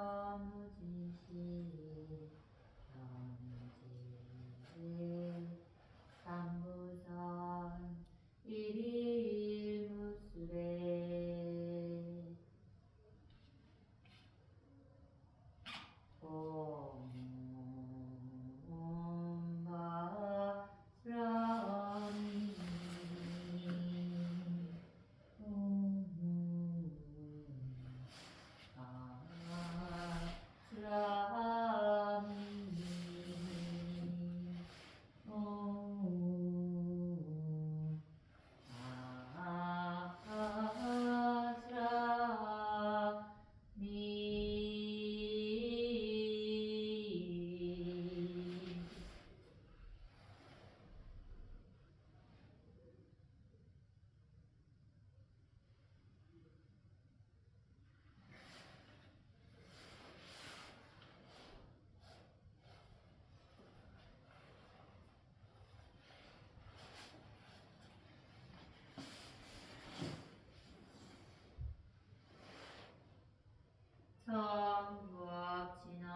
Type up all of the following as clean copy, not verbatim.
현무지시 현무지시 삼부선 일일무술에 옴바스라미 삼부합진아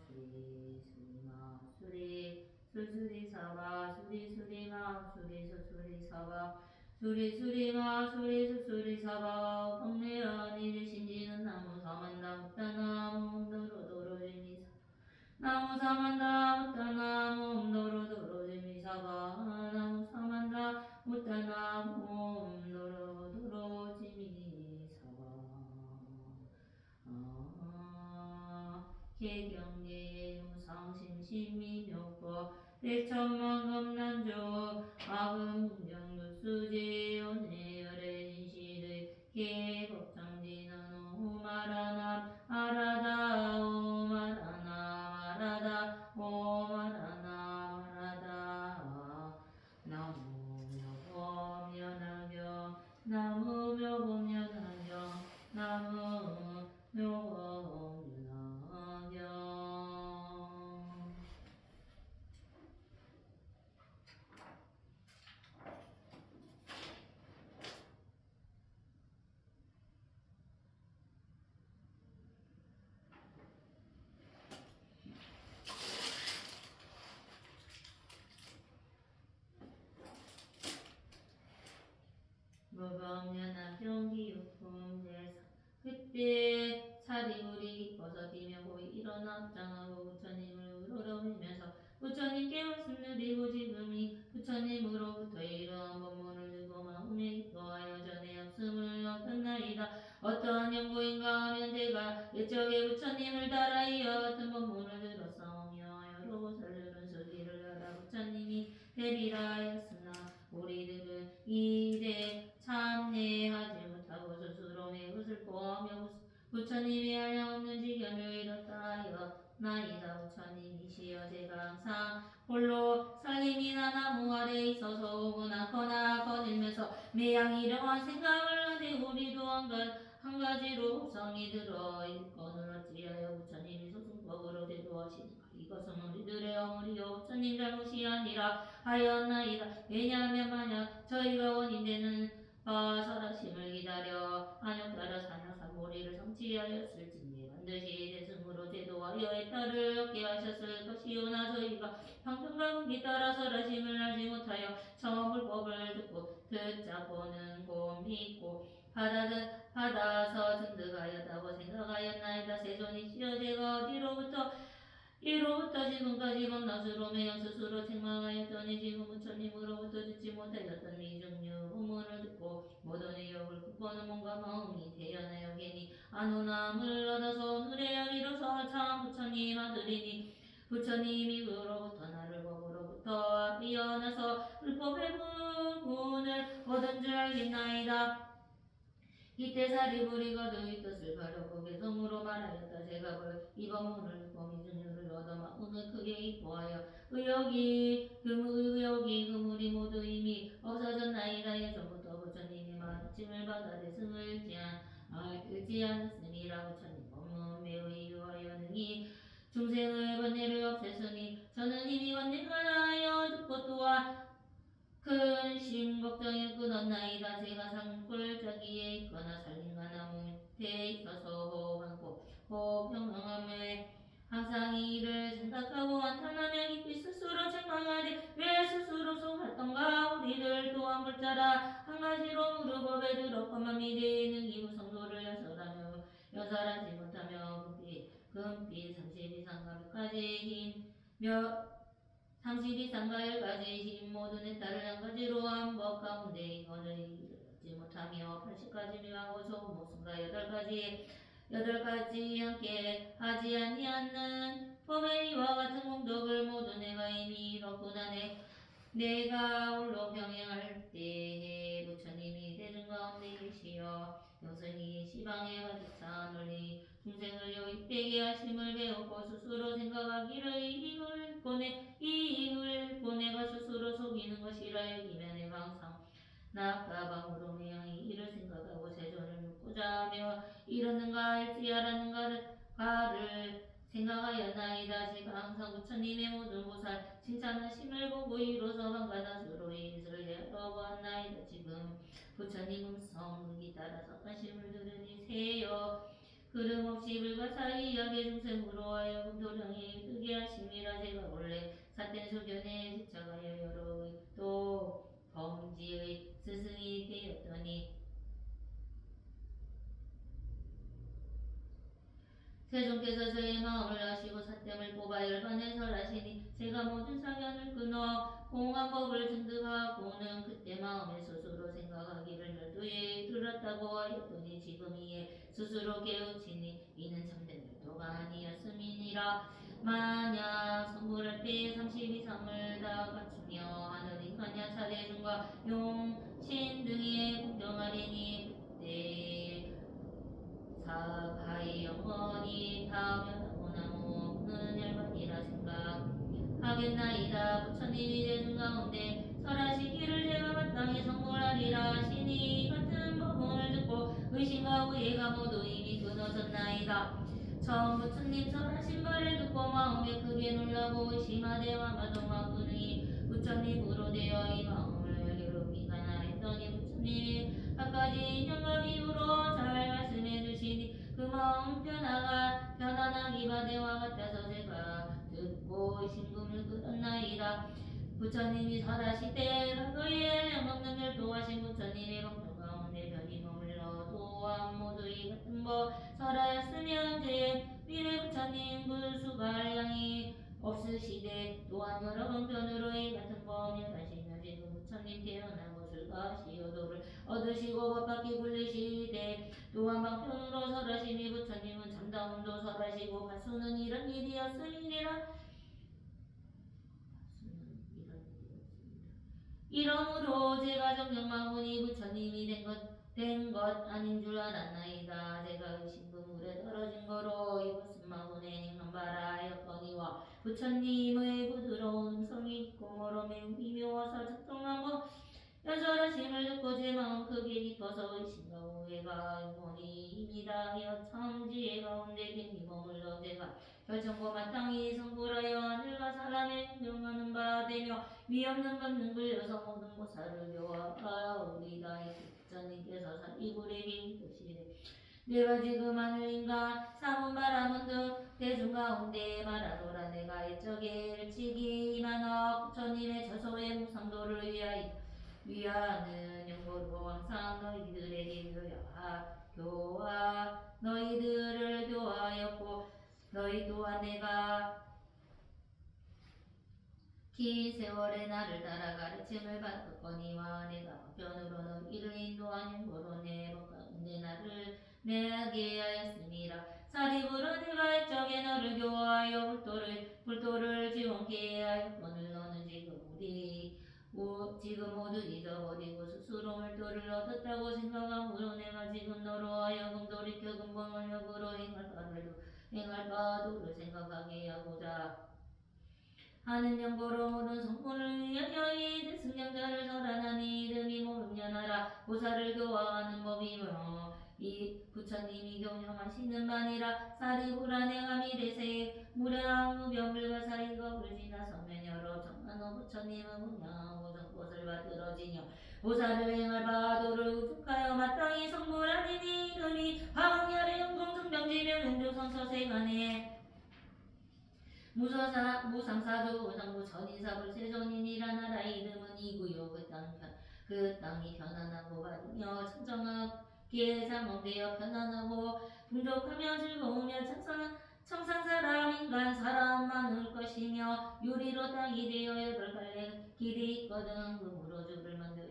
수리 수리마 수리 수수리 사바 수리 수리마 수리 수수리 사바 수리 수리마 수리 수수리 사바 법례연 이르신지는 나무 사만다 묻다나무 옴도로도로지미 나무 사만다 묻다나무 옴도로도로지미 사바 나무 사만다 묻다나무 옴도로도로지미 사바 개경계 무상심심미묘법 백천만금난조 아금궁정누수지 온해열애진시의 개법정진은 오마라나 마라다 오마라나 마라다 오마라나 마라다 나무묘범연하경 나무묘범연하경 나무묘범연하경 무범연하경 기육품대사 그때 사리물이 기뻐서 비며 고이 일어나 합장하고 부처님을 우러러매면서 부처님께 말씀 드리고 지금이 부처님으로부터 이러한 법문을 듣고 마음에 기뻐하여 전에 없음을 얻었나이다. 어떠한 연고인가 하면 제가 옛적에 부처님을 따라 이어 같은 법문을 들었사오며 여러 보살들은 설기를 하다 부처님이 되리라 하였으나 우리들은 이래 참내하지 못하고 스스로 매우 슬퍼하며 부처님이 한량없는 지경을 이뤘다 하여 나이다. 부처님이시여 제가 항상 홀로 살림이나 나무 아래에 있어서 오고 낳거나 거닐면서 매양 이러한 생각을 하되 우리도 한 가지로 법성이 들어 일건을 어찌하여 부처님이 소승법으로 대도하시는가. 이것은 우리들의 어물이요 부처님 잘못이 아니라 하였나이다. 왜냐하면 만약 저희가 원인되는 설하심을 기다려 안욕 따라 산약산모리를 성취하였을진지 반드시 대승으로 제도하여 애타를 얻게 하셨을 것이오나 저희가 방금과 따라 설하심을 알지 못하여 처불법을 듣자 보는 곧 믿고 받아서 증득하였다고 생각하였나이다. 세존이시여 제가 이로부터 지금까지 밤낮으로 매여 스스로 책망하였더니 지금 부처님으로부터 듣지 못하였던 이중류 법문을 듣고 모든 의욕을 굽고는 몸과 마음이 대연하여 괜히 안온함을 얻어서 오늘의 열이로서 참 부처님 아들이니 부처님이 그로부터 나를 법으로부터 뛰어나서 불법의 부분을 얻은 줄 알겠나이다. 이때 사리부리가 그의 뜻을 가려고 개성으로 말하였다. 제가 이 법문을 듣고 미중류를 얻어 마음을 크게 기뻐하여 의욕이 그물이 모두 이미 없어졌나이다. 예전부터 부처님의 마침을 받아 대승을 을지 않았음이라. 부처님 법문 매우 이유하여 능히 중생의 번뇌를 없앴으니 저는 이미 번뇌가 나하여 듣고 또한 큰 걱정이 끊었나이다. 제가 산골짜기에 있거나 산림과 나무 밑에 있어서 많고 듣고 평명함에 항상 이를 생각하고 한탄하며 깊이 스스로 책망하되 왜 스스로 속았던가. 우리들 또한 불자라 한 가지로 무릎업에 들었건만 미래에는 이무성도를 연설하지 못하며 금빛 32상가까지 힘 모든 의 딸을 한 가지로 한 법 가운데 이거를 이르지 못하며 80가지 묘하고 좋은 목숨과 8가지 함께 하지 아니하는 범의 이와 같은 공덕을 모두 내가 이미 이뤘구나. 내가 홀로 병행할 때에 부처님이 대중 가운데 계시어 영선히 시방에 가득 차 널리 중생을 요입되게 하심을 배웠고 스스로 생각하기를 이 힘을 내가 스스로 속이는 것이라 여기며 내가 항상 나가방으로 매양이 이를 생각하고 세존을 묻고자 하며 이르는가 할지 알았는가를 생각하였나이다. 제가 항상 부처님의 모든 보살 칭찬하심을 보고 이로서 방가나수로 이것을 여러 보았나이다. 지금 부처님 음성 문기 따라서 관심을 들으니 세여 그름없이 불가사의하게 중생으로 하여금 도량이 뜨게 하심이라. 제가 원래 삿된 소견에 집착하여 여러 또 범지의 스승이 되었더니 세존께서 저의 마음을 아시고 삿됨을 뽑아 열반에 설하시니 제가 모든 사견을 끊어 공한 법을 증득하고는 그때 마음에 스스로 생각하기를 멸도에 이르렀다고 하였더니 지금 이에 스스로 깨우치니 이는 참된 멸도가 아니었음이니라. 만약 성불할 때에 32상을 다 갖추며 하늘이 가냐 차대중과 용신 등에 공경하리니 그때 사가의 영원히 타면하고 나무는 열반이라 생각하겠나이다. 부처님이 대중 가운데 설하시기를 제가 마땅히 성불하리라 하시니 같은 법을 듣고 의심과 후회가 모두 이미 끊어졌나이다. 처음 부처님 설하신 말을 듣고 마음에 크게 놀라고 의심하되 와마동하구니 부처님으로 되어 이 마음을 괴롭히가 나랬더니 부처님이 갖가지 인연과 비유로 잘 말씀해 주시니 그 마음 편안하기 바대와 같아서 제가 듣고 심금을 끌었나이다. 부처님이 설하실 때 그의 영없는 멸도하신 부처님의 법문 가운데 별이 머물러 또한 모두 이 같은 법 설하였으면 제 미래 부처님 그 수갈 양이 없으시되 또한 여러 번편으로 이 같은 법을 하시며 지금 부처님 태어난 것을 가시오도를 얻으시고 법밖에 굴리시되 또한 방편으로 설하시니 부처님은 참다운도 설하시고 가수는 이런 일이었음이니라. 이러므로 제가 정정망문이 부처님이 된 것 아닌 줄 알았나이다. 제가 의심금물에 떨어진 거로 이것은 망문에 행한 바라 하였거니와 부처님의 부드러운 음성이 있고 뭐로 매우 미묘하사 적정하고 연설하심을 듣고 제 마음 크게 깊어서 의심과 후회가 영원히 임이다 하여 참 지혜 가운데 깊이 머물러 제가 결정고 마땅히 성불하여 하늘과 사람의 존경하는 바 되며 위없는 법능 불려서 모든 보살을 교화하오리다. 부처님께서 이불에게 이르시되 내가 지금 하늘인가 사문 바람은 등 대중 가운데 말하노라. 내가 이쪽에 일찍이 임하나 부처님의 저소의 무상도를 위하는 용고로 항상 너희들에게 너희들을 교화하였고 너희 또한 내가 긴 세월의 나를 따라 가르침을 받았거니와 내가 변으로는 이를 인도한 용고로 내 법 가운데 나를 내게 하였음이라. 사리부로 내가 이쪽에 너를 교화하여 불도를 지원케 하였거늘 너는 지금 모두 잊어버리고 스스로 물도를 얻었다고 생각하므로 내가 지금 너로 하여금 돌이켜 근본을 역으로 행할 바도를 생각하게 하고자 하는 연고로 모든 성분을 위하여 이 대승경자를 설하나니 이름이 모름연하라. 보살을 교화하는 법이며 이 부처님이 경영하시는 바니라. 사리부라 내감이 대세 무량무병불과 사이가 불지나 성면여로 정만호 부처님은 문양하고 정꽃을 받들어지며 보살을 행할 바도를 우뚝하여 마땅히 성불하리니 이름이 화강열의 영공증병지면 용조선서생하네. 무상사조 상부 전인사불 세존인이라 나라 이름은 이구요. 그 땅이 편안하고 받으며 청정하게 장엄되어 편안하고 풍족하며 즐거우며 청상사람 인간 사람 많을 것이며 유리로 땅이 되어 8갈래 길이 있거든. 금으로 줄을 만들어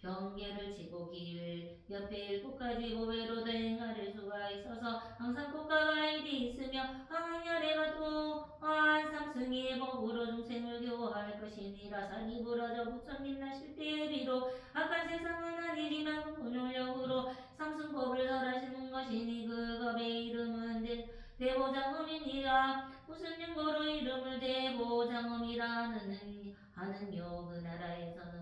경계를 치고 길 옆에 7가지 보배로 된 아를 수가 있어서 항상 꽃가가 일이 있으며 황열애가 또한 삼승의 법으로 중생을 교화할 것이니라. 사기부라져 부처님 나실 때에 비록 악한 세상은 아니지만 본율력으로 삼승법을 설하시는 것이니 그 법의 이름은 대보장엄이니라. 무슨 증거로 이름을 대보장엄이라 하느뇨. 그 나라에서는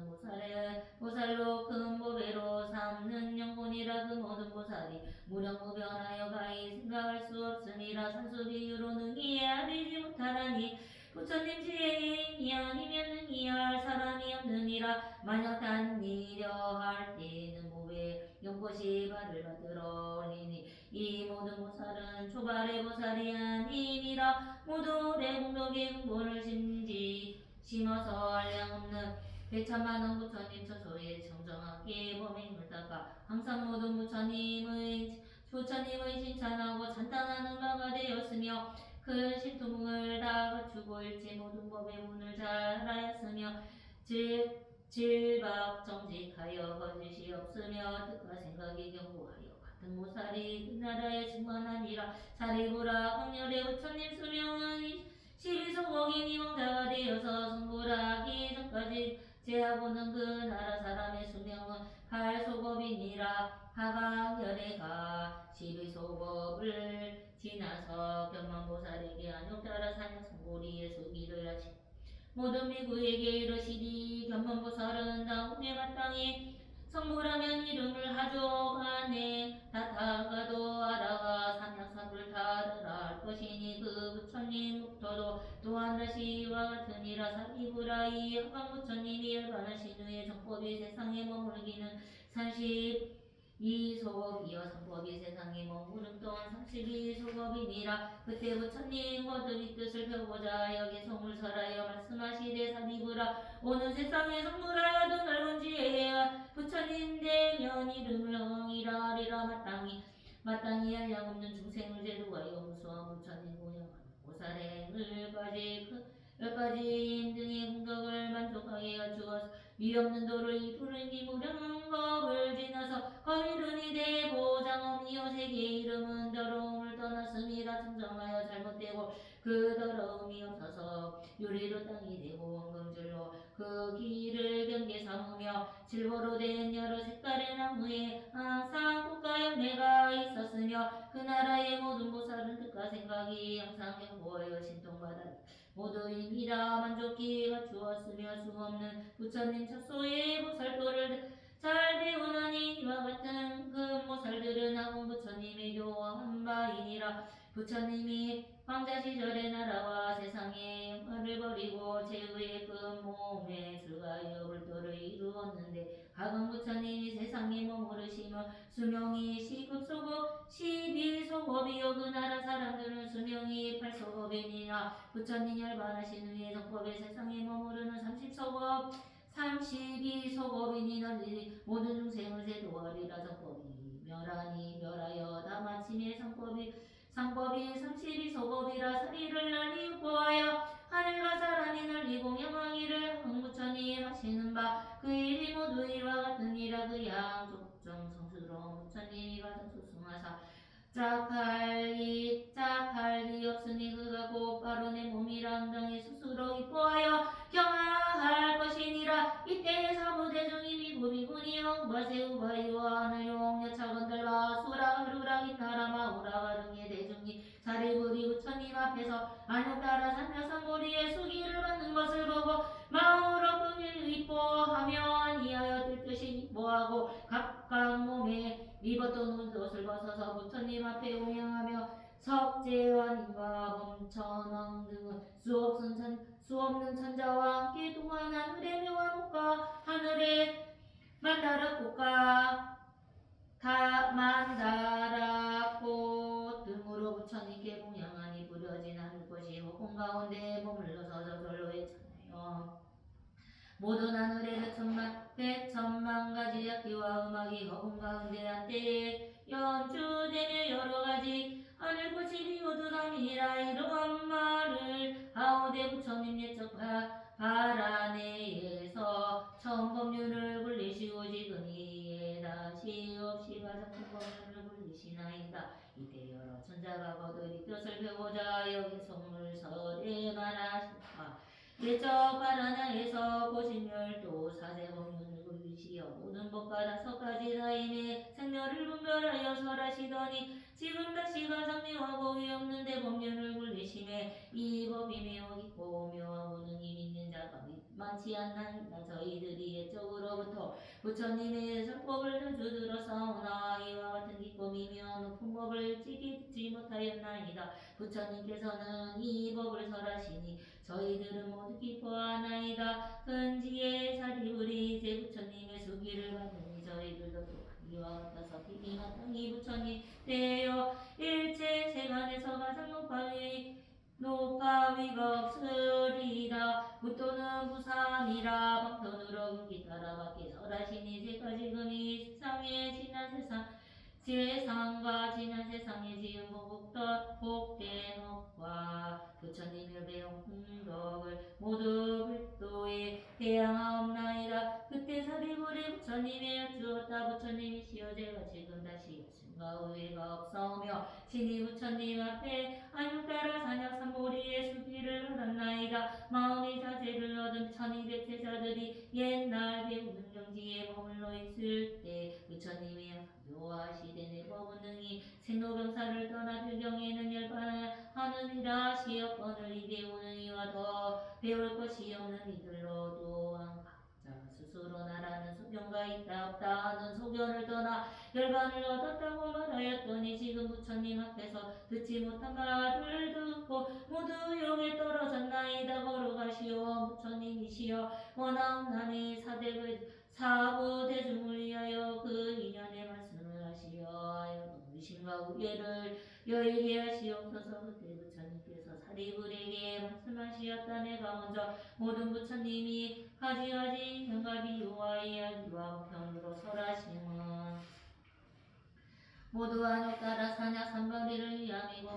보살로 큰 보배로 삼는 영혼이라. 그 모든 보살이 무량무변하여 가히 생각할 수 없음이라. 산수비유로 능히 알지 못하라니 부처님 지혜인이 아니면 능히 할 사람이 없느니라. 만약 단일려 할 때는 보배 연꽃이 발을 받들어 올리니 이 모든 보살은 초발의 보살이 아니니라. 모두 대공덕의 근본을 심어서 한량없는 백천만원 부처님 처소에 정정하게 범행을 닦아 항상 모든 부처님의 칭찬하고 찬탄하는 바가 되었으며 큰 신통을 다 갖추고 일체 모든 법의 문을 잘 알았으며 질박 정직하여 거짓이 없으며 뜻과 생각이 견고하여 같은 보살이 그 나라에 충만하니라. 사리부라. 황열의 부처님 수명은 12소공인이 왕자가 되어서 성불하기 전까지 제하고는 그 나라 사람의 수명은 8소겁이니라. 하강열애가 12소겁을 지나서 견만보살에게 안욕따라 사냥 성고리의 수기를 하시고 모든 미구에게 이르시리. 견만보살은 다음에 마땅히 성불하면 이름을 하조하네. 다타가도 아라가 삼약사불 타르라 할 것이니 그 부처님 묵터도 또한 다시와 같으니라. 사기부라이. 하강부처님이 열반하신 후에 정법이 세상에 머물기는 32소겁이여 성법이 세상에 머무름 또한 32소겁이니라. 그때 부처님 거듭이 뜻을 펴고자 여기 성을 설하여 말씀하시되 사기부라. 오는 세상에 성불하여도 넓은 지혜야 부처님 되면 이름을 흥이라 하리라. 마땅히 한량없는 중생을 제도하여 무수한 부처님 공양하는 보살행을 열가지 등의 공덕을 만족하게 갖추어서 위없는 도를 이루니 무량한 법을 지나서 거리르니 대보장엄이요. 세계의 이름은 더러움을 떠났습니다. 청정하여 잘못되고 그 더러움이 없어서 유리로 땅이 되고 원금줄로 그 길을 경계 삼으며 질보로 된 여러 색깔의 나무에 항상 꽃과 열매가 있었으며 그 나라의 모든 보살은 뜻과 생각이 항상 견고하여 신통받아 모두입니다. 만족히 갖추었으며 수없는 부처님 첫소의 보살도를 잘 배우나니 이와 같은 그 보살들은 하공 부처님의 교화한 바이니라. 부처님이 황자 시절의 나라와 세상의 영화를 버리고 제의의 그 몸에 출가하여 불도를 이루었는데 하강 부처님이 세상에 머무르시며 수명이 10급소급 12소급이요. 그 나라 사람들은 수명이 8소급이니라. 부처님 열반하신 후에 정법의 세상에 머무르는 30소급 32소급이니 널리 모든 중생을 제도하리라. 정법이 멸하여 다 마침에 상법이 32소급이라. 사리를 널리 육보하여 하늘과 사람이 널리 공양하기를 흥부처님 하시는 바 그 일이 모두 이와 같으니라. 그 양족정 성스러운 부처님이 가장 수승하사 짝할 리 없으니 그가 곧바로 내 몸이라 응당히 스스로 기뻐하여 경화할 것이니라. 이때 사부대중이 미구미군이 영바세우바이와 하늘용 여차건달과 수라 흐르라 기타라 마우라가 등의 대중이 자리부리 부처님 앞에서 안욕따라 삼야삼보리의 수기를 받는 것을 보고 마음으로 끈을 기뻐하며 아니하여 들뜻이 기뻐하고 각각 몸에 입었던 옷을 벗어서 부처님 앞에 공양하며 석재환인과 범천왕 등은 수없는 천자와 함께 또한 하늘의 묘한 옷과 하늘의 만다라꽃과 만다라꽃 등으로 부처님께 공양하니 부려진 않을 것이 허공 가운데 머물러서 저절로 했잖아요. 모든 하늘에 백천만 가지 악기와 음악이 허공 가운데 한때에 연주되며 여러가지 하늘꽃이 비우듯함이라 이러한 말을 하오되 부처님 옛적 바라내에서 처음 법륜을 굴리시고 지금 이에 다시 없이 가장 큰 법륜을 굴리시나이다. 이때 여러 천자가 거들이 뜻을 펴고자 여기 성물설에 말하시다. 예적 바라나에서 고신멸도 사세법륜을 굴리시어 모든 법과 다섯가지 다임의 생멸을 분별하여 설하시더니 지금 다시 가장리와 법이 없는데 법륜을 굴리심에 이 법이 매우 깊고 묘하고 능히 믿는 자가 많지 않나이다. 저희들이 옛적으로부터 부처님의 설법을 자주 들었사오나 이와 같은 깊고 미묘한 높은 법을 일찍이 듣지 못하였나이다. 부처님께서는 이 법을 설하시니 저희들은 모두 기뻐하나이다. 근지의 사리불이 이제 부처님의 수기를 받으니 저희들도 또한 이와 같아서 비비 마땅히 부처님 되어 일체 세간에서 가장 높아 위가 없으리다. 무토는 부삼이라 방편으로 금기 따라 밖에 설하시니 세까지 금이 세상에 지난 세상과 지난 세상에 지은 복된 업과 부처님의 배운 공덕을 모두 불도에 대항하옵나이다. 그때 사리불이 부처님의 여쭈었다. 부처님이시여 제가 지금 다시 여신과 의회가 없사오며 신이 부처님 앞에 안육따라 산약 삼보리의 수기를 받았나이다. 마음의 자세를 얻은 천이백 제자들이 옛날 배우는 경지에 머물러 있을 때 부처님이 묘하시되 내 법은 능히 생로병사를 떠나 불경에는 열반하느니라. 시여권을 이 배우는 이와 더 배울 것이 없는 이들로 또한 각자 스스로 나라는 소견가 있다 없다 하는 소견을 떠나 열반을 얻었다고 말하였더니 지금 부처님 앞에서 듣지 못한 말을 듣고 모두 용에 떨어졌나이다. 걸어가시오 부처님이시여 원하옵나니 사부대중을 위하여 그 인연의 말씀을 하시어 하여 의심과 우예를 여의게 하시옵소서. 그때 부처님께서 사리불에게 말씀하시었다. 내가 먼저 모든 부처님이 가지가지 현가 비유와 이야기와 편으로 설하심은 모두 안욕 따라 사냐 삼거리를 위함이고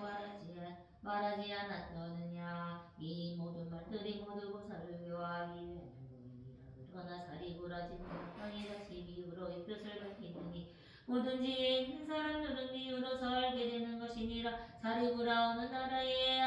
말하지 않았느냐. 이 모든 말들이 모두 보살을 교하기 위한 용이니라. 그러나 사리불하지 땅에 다시 비유로 이 뜻을 밝히느니 모든 지혜 있는 사람들은 비유로서 알게 되는 것이니라. 사리불하 어느 나라에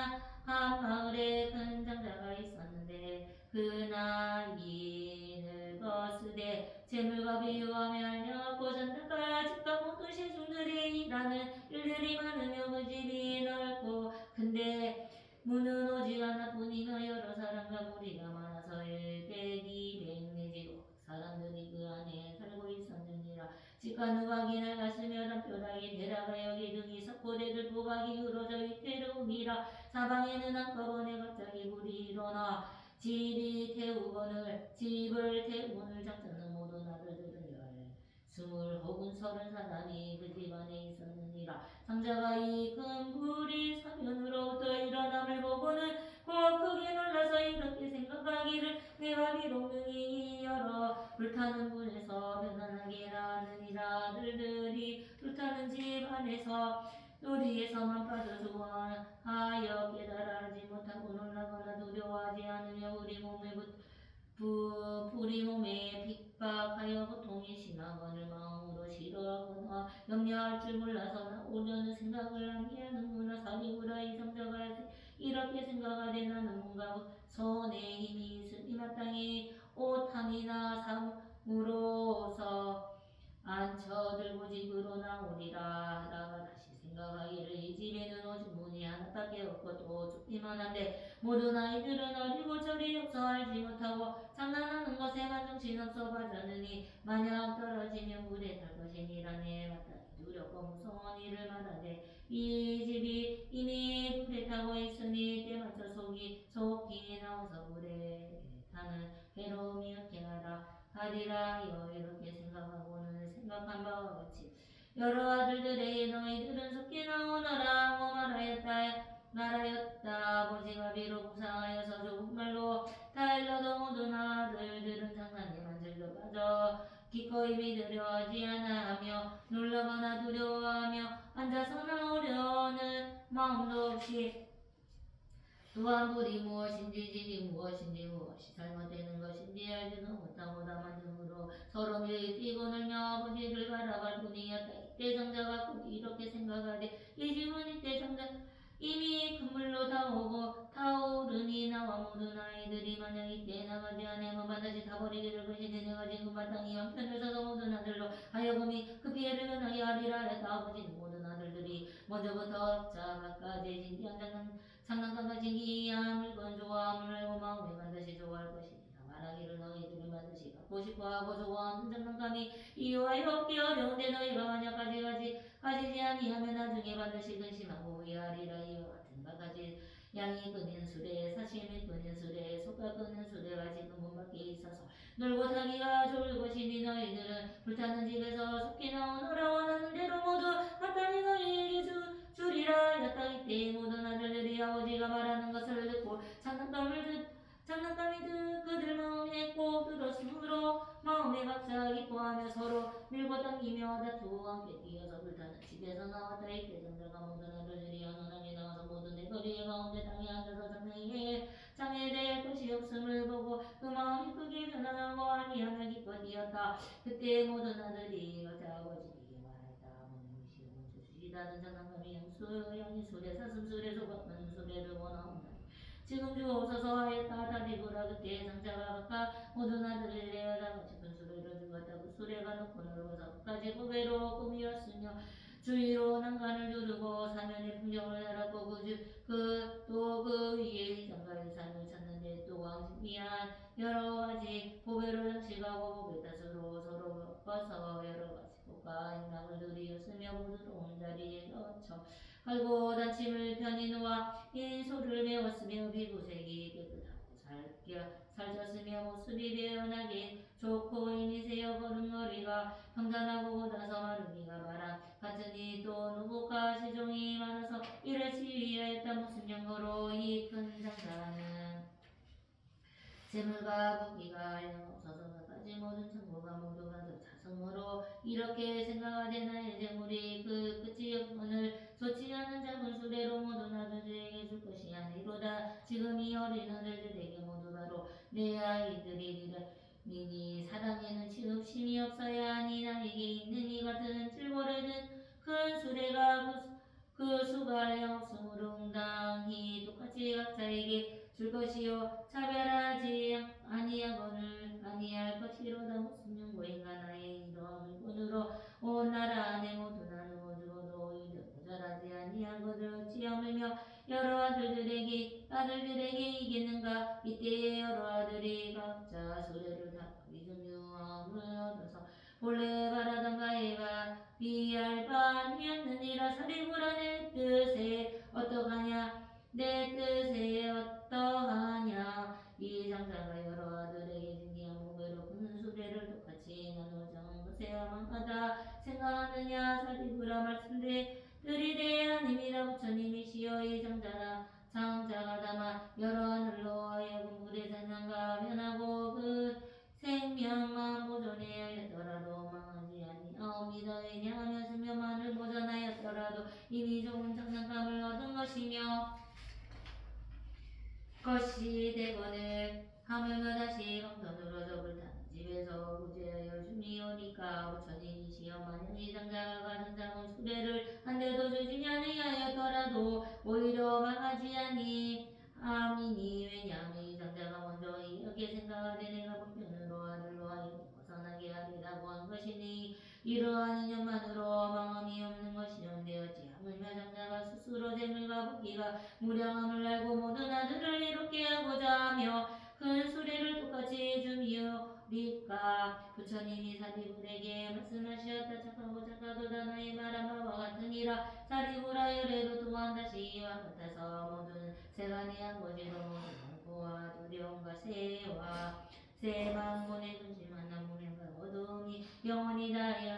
한 마을에 큰 장자가 있었는데 그 나이 늙었으되 재물과 비유하며 알려갖고 전당과 집과 모든 세중들이 일하는 일들이 많으며 그 집이 넓고 근데 문은 오직 하나뿐이며 여러 사람과 무리가 많아서 100, 200 내지 500 사람들이 그 안에 살고 있었느니라. 집과 누각이 낡았으며 담벼락이 대라가 여기 등이 석고대들 부각이 흐러져 위태로움이라. 사방에는 한꺼번에 갑자기 불이 일어나 집을 태우거늘 작전은 모든 아들들은 20 혹은 30 사람이 그 집 안에 있었느니라. 장자가 이 큰 불이 사면으로부터 일어남을 보고는 곧 크게 놀라서 이렇게 생각하기를 내가 비록 능히 여러 불타는 불에서 편안하게 나왔느니라. 아들들이 불타는 집 안에서 우리에서만 빠져 좋아하여 깨달아지 못하고 놀라거나 두려워하지 않으며 우리 몸에 핍박하여 고통이 심하거늘 마음으로 싫어하거나 염려할 줄 몰라서 나오려는 생각을 아니하는구나. 사리불하 이 장자가 이렇게 생각하되 나는 뭔가 손에 힘이 있으니 마땅히 옷함이나 삼으로서 앉혀들고 집으로 나오리라 하다가 다시 생각하기를 이 집에는 오직 문이 하나밖에 없고 또 좁기만 한데 모든 아이들은 어리고 저리 없어 알지 못하고 장난하는 것에만 정신없어 봐자느니 만약 떨어지면 물에 탈 것이니라. 내 마땅히 두렵고 무서운 일을 말하되 이 집이 이미 불에 타고 있으니 때맞춰 속히 나와서 물에 타는 괴로움이 없게 하리라. 이렇게 생각 명령한 바와 같이 여러 아들들에게 너희들은 속히 나오너라 하고 말하였다. 아버지가 비록 부상하여서 조국말로 다 일러도 모든 아들들은 장난에 만들려 빠져 기꺼이 믿으려 하지 않아하며 놀라거나 두려워하며 앉아서 나오려는 마음도 없이 또한 불이 무엇인지 질이 무엇인지 무엇이 잘못되는 것인지 알지도 못하고 다만 등으로 서로 뛰고 놀며 아버지를 바라볼 뿐이었다. 이때 정자가 꼭 이렇게 생각하되 이 집은 이때 정자 이미 그물로 타오르니 나와 모든 아이들이 만약 이때 나가지 않으면 반드시 타버리기를 것이니 내가 지금 마땅히 형편을 써서 모든 아들로 하여금이 그 피해를 면하게 하리라 하였다. 아버지는 모든 아들들이 먼저부터 자각까지 진지한 장난감과 진기한 물건 좋아함을 알고 마음에 반드시 좋아할 것이니라. 말하기를 너희들은 반드시 갖고 싶어하고 좋아하는 장난감이 이유하여 얻기 어려운데 너희가 만약 가지지 아니하면 나중에 반드시 근심하고 후회하리라. 이와 같은 바가지 양이 끄는 수레 사심이 끄는 수레 소가 끄는 수레가 지금 문 밖에 있어서 놀고 타기가 좋을 것이니 너희들은 불타는 집에서 속히 나오너라. 원하는 대로 모두 마땅히 너희에게 주리라 하였다. 이때 모든 아들들이 아버지가 말하는 것을 듣고 장난감이 그들 마음에 꼭 들었으므로 마음에 각자 기뻐하며 서로 밀고 당기며 다투고 함께 뛰어서 불타는 집에서 나왔다. 이때 정자가 모든 아들들이 연원하게 나와서 모든 내 거리의 가운데 땅에 앉아서 장애에 대할 것이 없음을 보고 그 마음이 크게 변화하고 아니하며 기뻐 뛰었다. 그때 모든 아들이 여자 아버지에게 말했다. 하나님이시여 먼저 주시다는 장난감이 양이 수레 사슴수레 소박한 수레를 원하옵나니 지금 주옵소서 하였다. 다디고라. 그때 장자가 각각 모든 아들을 내어다가 짚은 수레를 주었다. 그 수레가 높고 넓어서 끝까지 고개로 꾸미었으며 주위로 난간을 두르고 사면의 풍경을 달았고 또 그 위에 장가의 산을 찾는데 또 왕미한 여러 가지 보배를 장식하고 보배 탓으로 서로 벗어 여러 가지 꽃과 행락을 들이었으며 부드러운 자리에 얹혀 갈고 닫힘을 편히 놓아 인소를 메웠으며 피부색이 깨끗하고 살쪘으며 모습이 배연하게 좋고 이미 새어 걸음걸이가 평탄하고 고다서 마르기가 바람 같으니 또 누구가 시종이 많아서 이를 지휘하였다. 무슨 연고로 이 큰 장사는 재물과 부귀가 없어서 갖가지 모든 창고가 모두 가득 찼으므로 이렇게 생각하되 나의 재물이 그 끝이 없거늘 좋지 않은 작은 수레로 모든 아들들에게 줄 것이 아니로다. 지금 이 어린 아들들에게 모두 바로 내 아이들이니라. 니니 사랑에는 취급심이 없어야 하니 나에게 있는 이 같은 질보레는 큰 수레가 그 수가 없으므로 응당히 똑같이 각자에게 줄 것이요 차별하지 아니할 것이로다. 무슨 연고인가 나의 이러한 물건으로 온 나라 안에 모두 나누어 주어도 오히려 모자라지 아니하거늘 어찌 하물며 여러 아들들에게 이기는가. 이때 여러 아들이 각자 수레를 타고 이중유함을 얻어서 본래 바라던 바에가 비할 바 아니었느니라. 사리부라. 내 뜻에 어떠하냐. 이 장자가 여러 아들에게 진기한 무게로 큰 수레를 똑같이 나누어 정한 것에 아망하다 생각하느냐. 사리부라. 말씀들이 하나님이라 부처님이시여 이 장자가 다만 여러 하늘로 하여금 물의 장난과 변하고 그 생명만 보존하였더라도 망하지 아니하옵니다. 왜냐하면 생명만을 보존하였더라도 이미 좋은 장난감을 얻은 것이 되거늘 하물며 다시 강선으로 접을 타는 집에서 구제하여 줌이 오니까 부처님이시여 만약 이 장자가 가진 작은 수레를 한 대도 주지 아니하였더라도 오히려 망하지 아니하미니. 왜냐하면 이 장자가 먼저 이렇게 생각하되 내가 불편으로 아들로 하여 벗어나게 하리라고 한 것이니 이러한 인연만으로 망함이 없는 것이온데 어찌 하물며 장자가 스스로 재물과 부귀가 무량함을 알고 모든 아들을 이롭게 하고자 하며 큰 수레를 똑같이 줌이오리까. 부처님이 사리불에게 말씀하시었다. 착하고 착하도다. 나의 말한 바와 같으니라. 사리불아. 열애도 또한 다시 이와 같아서 모든 세간의 한 거지도 모든 공포와 두려움과 새와 새망문의 근심한 나무의 어두움이 영원히 다하여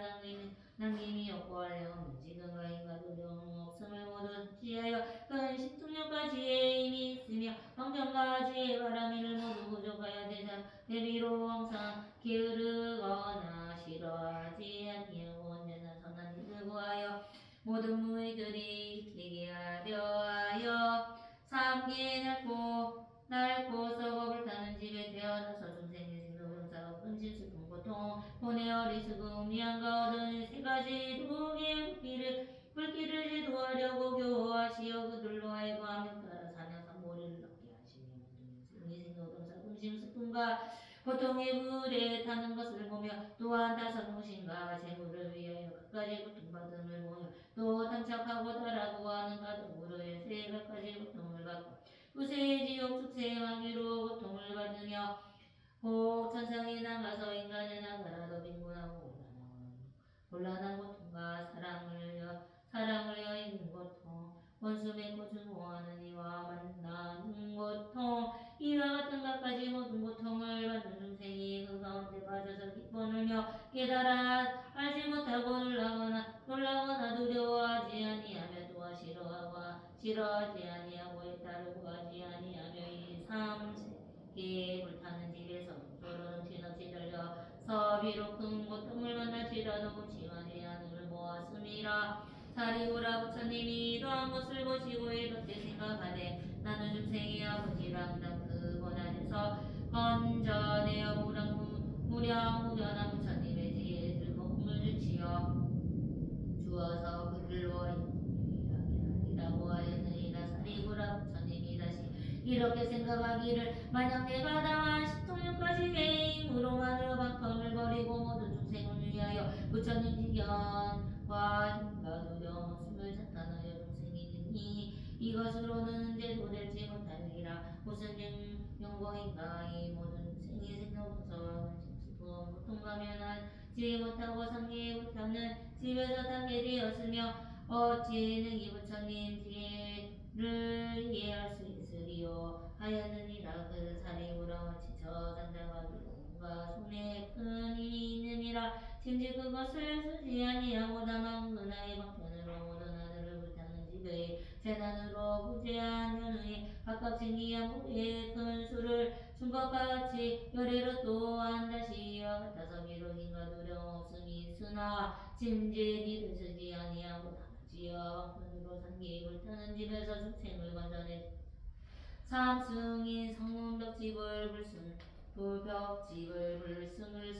천년까지의 힘이 있으며 형편까지의 바람이를 모두 부족하여 대자 대비로 항상 게으르거나 싫어하지 아니하고 언제나 선한 일을 구하여 모든 무의들이 되게 하려 하여 삼기에 낡고 썩어 불타는 집에 태어나서 중생의 생로병사 근심 슬픔 고통 혼의 어리석음 미안과 얻은 세 가지 두개의 불길을 제도하려고 교화하시어 그들로 하여금 암명 따라 사냥삼 모리를 얻게 하시며 중생의 생로병사 근심 슬픔과 고통의 불에 타는 것을 보며 또한 다섯 무신과 재물을 위하여 갖가지 고통받음을 보며 또 탐착하고 따라고 하는 가족으로 세 갖가지 고통을 받고 후세의 지옥 축세의 마귀로 고통을 받으며 혹 천상에 나가서 인간에 나가라도 빈곤하고 곤란한 고통과 사랑을 여의는 고통 원수 맺고 증오하는 이와 만나는 고통 이와 같은 갖가지 모든 고통을 받는 중생이 그 가운데 빠져서 기뻐 놀며 깨달아 알지 못하고 놀라거나 두려워하지 아니하며 또한 싫어하지 아니하고 따르고 하지 아니하며 이 삼세계에 불타는 집에서 서로 정신없이 달려서 비록 큰 고통을 만날지라도 근심하지 않음을 보았음이라. 사리고라 부처님이 이러한 것을 보시고 이렇게 생각하되 나는 중생의 아버지라 항상 그 고난에서 건져내어 무량무변한 부처님의 지혜에 즐거움을 주어서 그들로 이라고 하였느니라. 사리고라 부처님이 다시 이렇게 생각하기를 만약 내가 당한 십통년까지의 힘으로만으로 박통을 버리고 모든 중생을 위하여 부처님 지견과 힘과 도령 숨을 자탄하여 중생이 되니 이것으로는 언제도 될지 못하리라. 무슨 영광인가. 이 모든 중생이 생명부서와 슬픔 고통과 면하지 못하고 상계에 못하는 집에서 타게 되었으며 어찌 능히 부처님 지혜를 이해할 수 있으리요 하였느니라. 그 사리고라 지쳐 잠잠하기로 뭔가 손에 큰 힘이 있느니라. 심지 그것을 쓰지 아니하고 다만 은하의 방편으로 모든 하늘을 불타는 집의 재난으로 부재한 연후에 각각 생기한 무리의 큰 수를 준 것과 같이 열애로 또한 다시 이와 같아서 비록 인가 두려움 없음이 있으나 심지에 니를 쓰지 아니하고 다지와 방편으로 산기에 불타는 집에서 중생을 건져내 삼승인 성문벽집을 불승을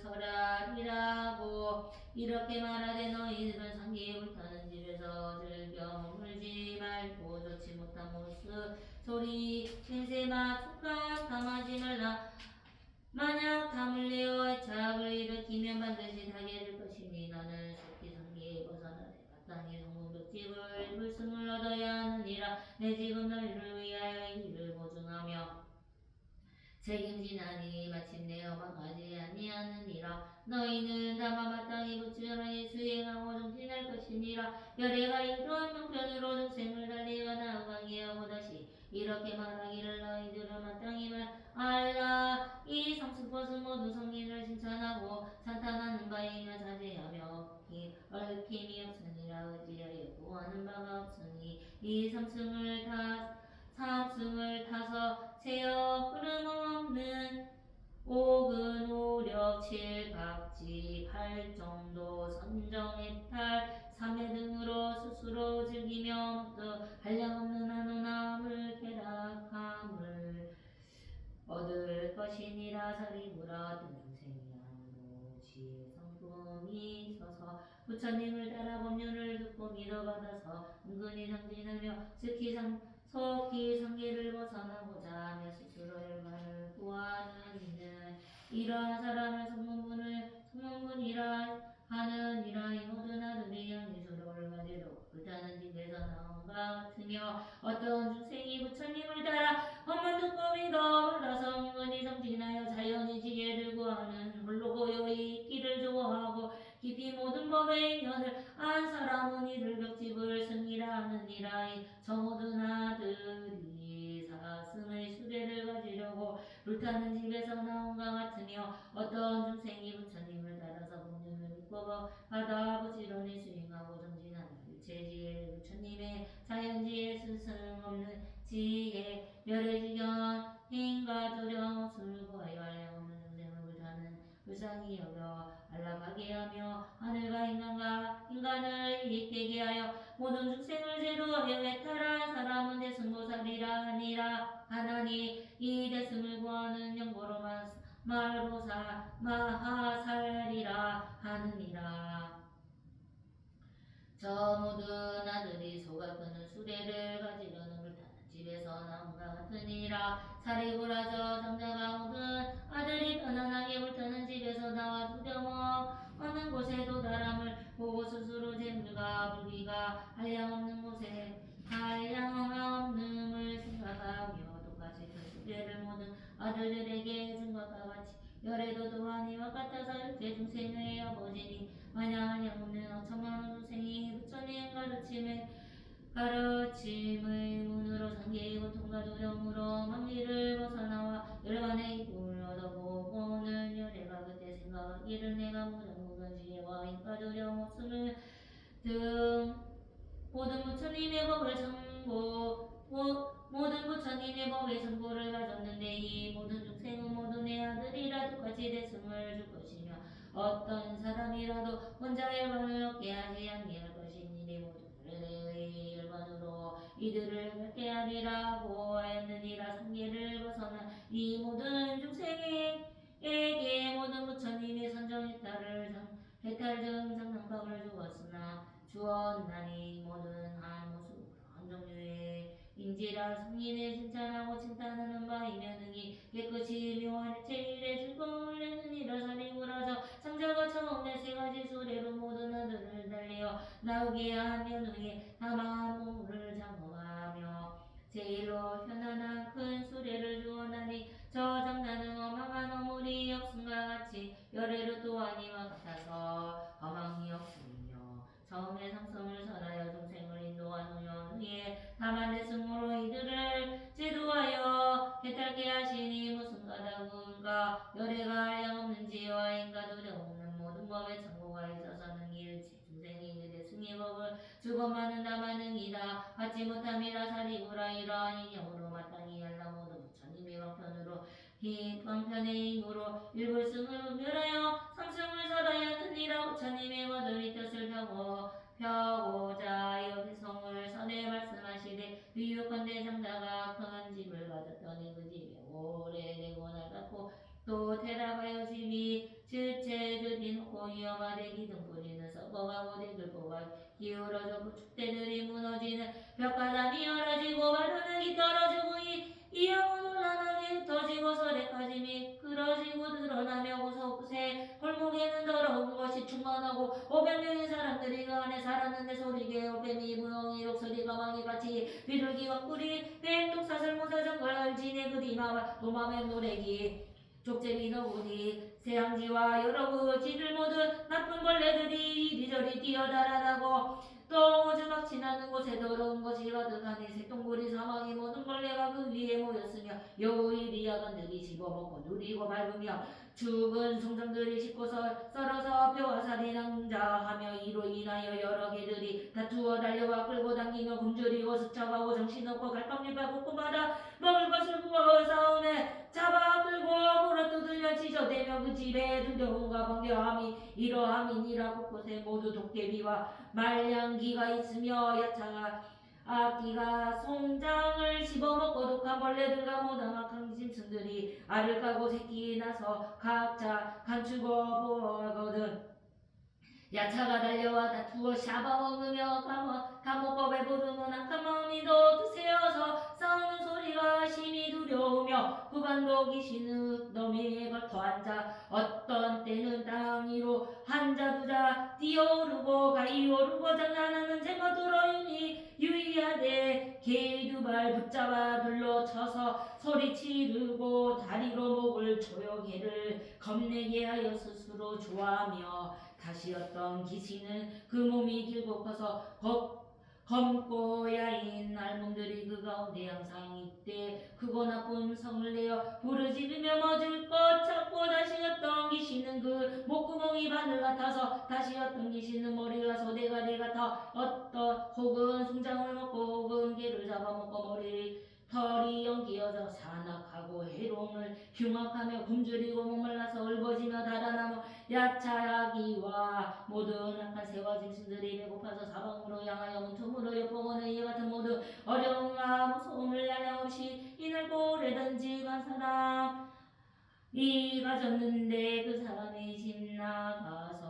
설하리라고 이렇게 말하되 너희들은 상기에 불타는 집에서 즐겨 머물지 말고 좋지 못한 모습 소리 신세마 축각 담하지 말라. 만약 담을 내어 애착을 일으키면 반드시 타게 될 것이니 너는 속히 상기에 벗어나되 마땅히 성문벽집을 불승을 얻어야 하느니라. 내 지금 너희를 위하여 이를 보증하며 책임지나니 마침내 허망하지 아니하느니라. 너희는 다만 마땅히 부지런히 수행하고 정진할 것이니라. 열애가 이러한 형편으로 중생을 달리가 나아가게 하고 다시 이렇게 말하기를 너희들은 마땅히 알라. 이 상승것은 모든 성인을 칭찬하고 찬탄하는 바이며 자제하며 얽힘이 없으니라. 의지하여 구하는 바가 없으니 이 삼승을 타서 세어 흐름 없는 옥은 오력 칠각지 팔정도 선정해탈 삼회 등으로 스스로 즐기며 한량없는 한운함을 쾌락함을 얻을 것이니라. 사리고라. 어떤 중생이 안으로 지혜 성품이 있어서 부처님을 따라 법륜을 듣고 믿어받아서 은근히 정진하며 속히 상계를 벗어나고자 하며 스스로 열반을 구하는 이는 이러한 사람을 성문분이라 하느니라. 이 모든 아들이 영리스러울 가지로 불타는 집에서 나온 것 같으며 어떤 중생이 부처님을 따라 법문 듣고 믿어받아서 은근히 정진하여 자연의 지혜를 구하는 홀로 고요히 있기를 좋아하고 깊이 모든 법의 인연을 안 사람은 이를 벽집을 승이라 하느니라. 저 모든 아들이 사슴의 수레를 가지려고 불타는 집에서 나온 것 같으며 어떤 중생이 부처님을 따라서 법륜을 믿고 받아 부지런히 수행하고 정진하며 일체 지혜를 부처님의 자연지혜 스승 없는 지혜 멸해지견 힘과 두려움 없음을 구하여 알량 없는 중생을 불타는 불쌍히 여겨 안락하게 하며 하늘과 인간을 이익되게 하여 모든 중생을 제도하여 해탈한 사람은 대승보살이라 하니라. 하나니 이 대승을 구하는 영고로 말보사 마하살이라 하느니라. 저 모든 아들이 소가 끄는 수레를 가지려는 불타는 집에서 나온 것 같으니라. 사리고라저 장자가 모든 아들이 편안하게 불타는 집에서 나와 두려움 없는 곳에 도달함을 보고 스스로 재물과 불비가 한량없는 곳에 한량없음을 생각하며 똑같이 그 수레를 모든 아들들에게 준 것과 같이 열애도 또한 이와 같아서 육체 중생의 아버지니 마냥 한량없는 5천만원 중생이 부처님 가르침의 문으로 상계의 고통과 두려움으로 만미를 벗어나와 열반의 이쁨을 얻어보고는 열애가 그때 생각하기를 내가 모든 지혜와 인과 두려움 없음을 등 모든 부처님의 법을 전고를 가졌는데 이 모든 중생은 모든 내 아들이라 똑같이 대승을 줄 것이며 어떤 사람이라도 혼자 열반을 얻게 하지 아니할 것이니 내 모든 의 열반으로 이들을 갖게 하리라고 하였느니라. 상계를 벗어난 이 모든 중생에게 모든 부처님의 선정해탈 등 장난법을 주었나니 모든 한 모습 한 종류의 인지라. 성인의 칭찬하고 칭찬하는 바이며 능히 깨끗이 묘한 제일의 즐거움을 내느니라. 사리고라저 장자가 처음에 세 가지 수레로 모든 아들을 달리어 나오게 하며 후에 다만 몸을 장엄하며 제일로 편안한 큰 수레를 주었나니 저 장자는 어망한 어물이 없음과 같이 열애로 또한 이와 같아서 어망이 없으며 처음에 상승을 설하여 중생을 인도한 후에 다만 대승으로 이들을 제도하여 해탈게 하시니 무슨 까닭인가 열애가 한량없는지와 인가 두려움 없는 모든 법에 참고가 있어서는 일체 중생이 그 대승의 법을 주고마는 다만응이다 받지 못함이라. 사리고라 이러한 이념으로 마땅히 알라. 모든 부처님의 방편의 힘으로 일불승을 멸하여 삼승을 설하였느니라. 부처님의 모든 뜻을 펴고자 여기성을 선에 말씀하시되 비유컨대 장자가 큰 집을 가졌더니 그 집에 오래되고 낡았고 또 테라바요 집이 지체들이 높고 위험하되 기둥뿌리는 썩어가고 대들보가 기울어져 구축대들이 무너지는 벽가담이 열어지고 발바닥이 떨어지고 이형은 혼란하게 흩어지고 설에까지 미끄러지고 드러나며 구석구세 골목에는 더러운 것이 충만하고 500명의 사람들이 그 안에 살았는데 소리개요 뱀이 무용이 독소리 가망이 같이 비둘기와 꿀이 뱀 독사슬 모사정글 지네 그디마와 도마뱀 노래기 족제비 너구리 새항지와 여러 그 쥐들 모두 나쁜 벌레들이 이리저리 뛰어다라다고 또 오주막 지나는 곳에 더러운 것이 가득하니 새똥구리 사망이 모든 벌레가 그 위에 모였으며 여우의 야간들이 집어먹고 누리고 밟으며 죽은 송정들이 씻고서 썰어서 뼈와 살이 낭자하며 이로 인하여 여러 개들이 다투어 달려와 끌고 당기며 굶주리고 스쳐가고 정신없고 갈팡질팡 곳곳마다 먹을 것을 구워 싸움에 잡아 끌고 물어뜯으려 지저대며 그 집에 두려움과 번개함이 이러함이니라. 곳곳에 모두 도깨비와 말량기가 있으며 야차가 아기가 송장을 씹어먹고 독한 벌레들과 모당악한 짐승들이 알을 까고 새끼 나서 각자 감추고 보거든. 야차가 달려와 다투어 샤바먹으며 감옥법에 부르는 악한 마음이도 드세어서 싸우는 소리가 심히 두려우며 후반도 귀신의 너미에 걸터 앉아 어떤 때는 땅 위로 한자 두자 뛰어오르고 가이오르고 장난하는 제멋으로 유의하되 개의 두 발 붙잡아 둘러쳐서 소리 지르고 다리로 목을 조여개를 겁내게 하여 스스로 좋아하며 다시 어떤 귀신은 그 몸이 길고 커서 검고 야인 알몸들이 그 가운데 항상 있대 크고 나쁜 성을 내어 부르짖으며 멎을 것 찾고 다시 어떤 귀신은 그 목구멍이 바늘 같아서 다시 어떤 귀신은 머리가 소대가리 같아 어떤 혹은 송장을 먹고 혹은 개를 잡아먹고 머리를 흉악하며 굶주리고 목말라서 얼버지며 달아나며 야차하기와 모든 악한 새와 짐승들이 배고파서 사방으로 향하여 문틈으로 엿보고는 이와 같은 모든 어려움과 무서움을 양량없이 이늘고 오래든지 간 사람 이가 졌는데 그 사람이 집 나가서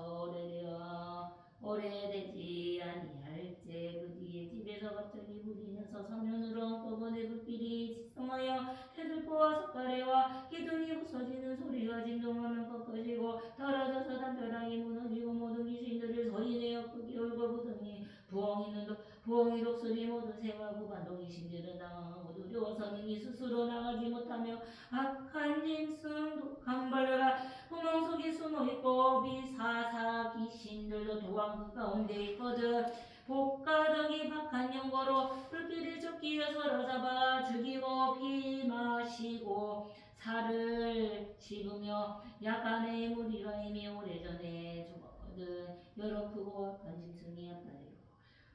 오래되지 아니할째 그 뒤에 집에서 갑자기 불이 나서 서면으로 한꺼번에 불길이 직성하여 태들보와 석가래와 기둥이 부서지는 소리가 진동하면 꺾어지고 떨어져서 담벼락이 무너지고 모든 귀신들을 소리내어 크게 울고 부더니 부엉이 독수리 모든 새와 구반동 귀신들은 당황하고 두려워서 능히 스스로 나가지 못하며 악한 짐승 독한 벌레가 구멍 속에 숨어있고 비사사 귀신들도 도망 그 가운데 있거든. 복가덕이 박한 연고로 불길이 쫓기어 사로잡아 죽이고 피 마시고 살을 씹으며 약간의 무리가 이미 오래전에 죽었거든. 여러 크고 악한 짐승이 앞다리로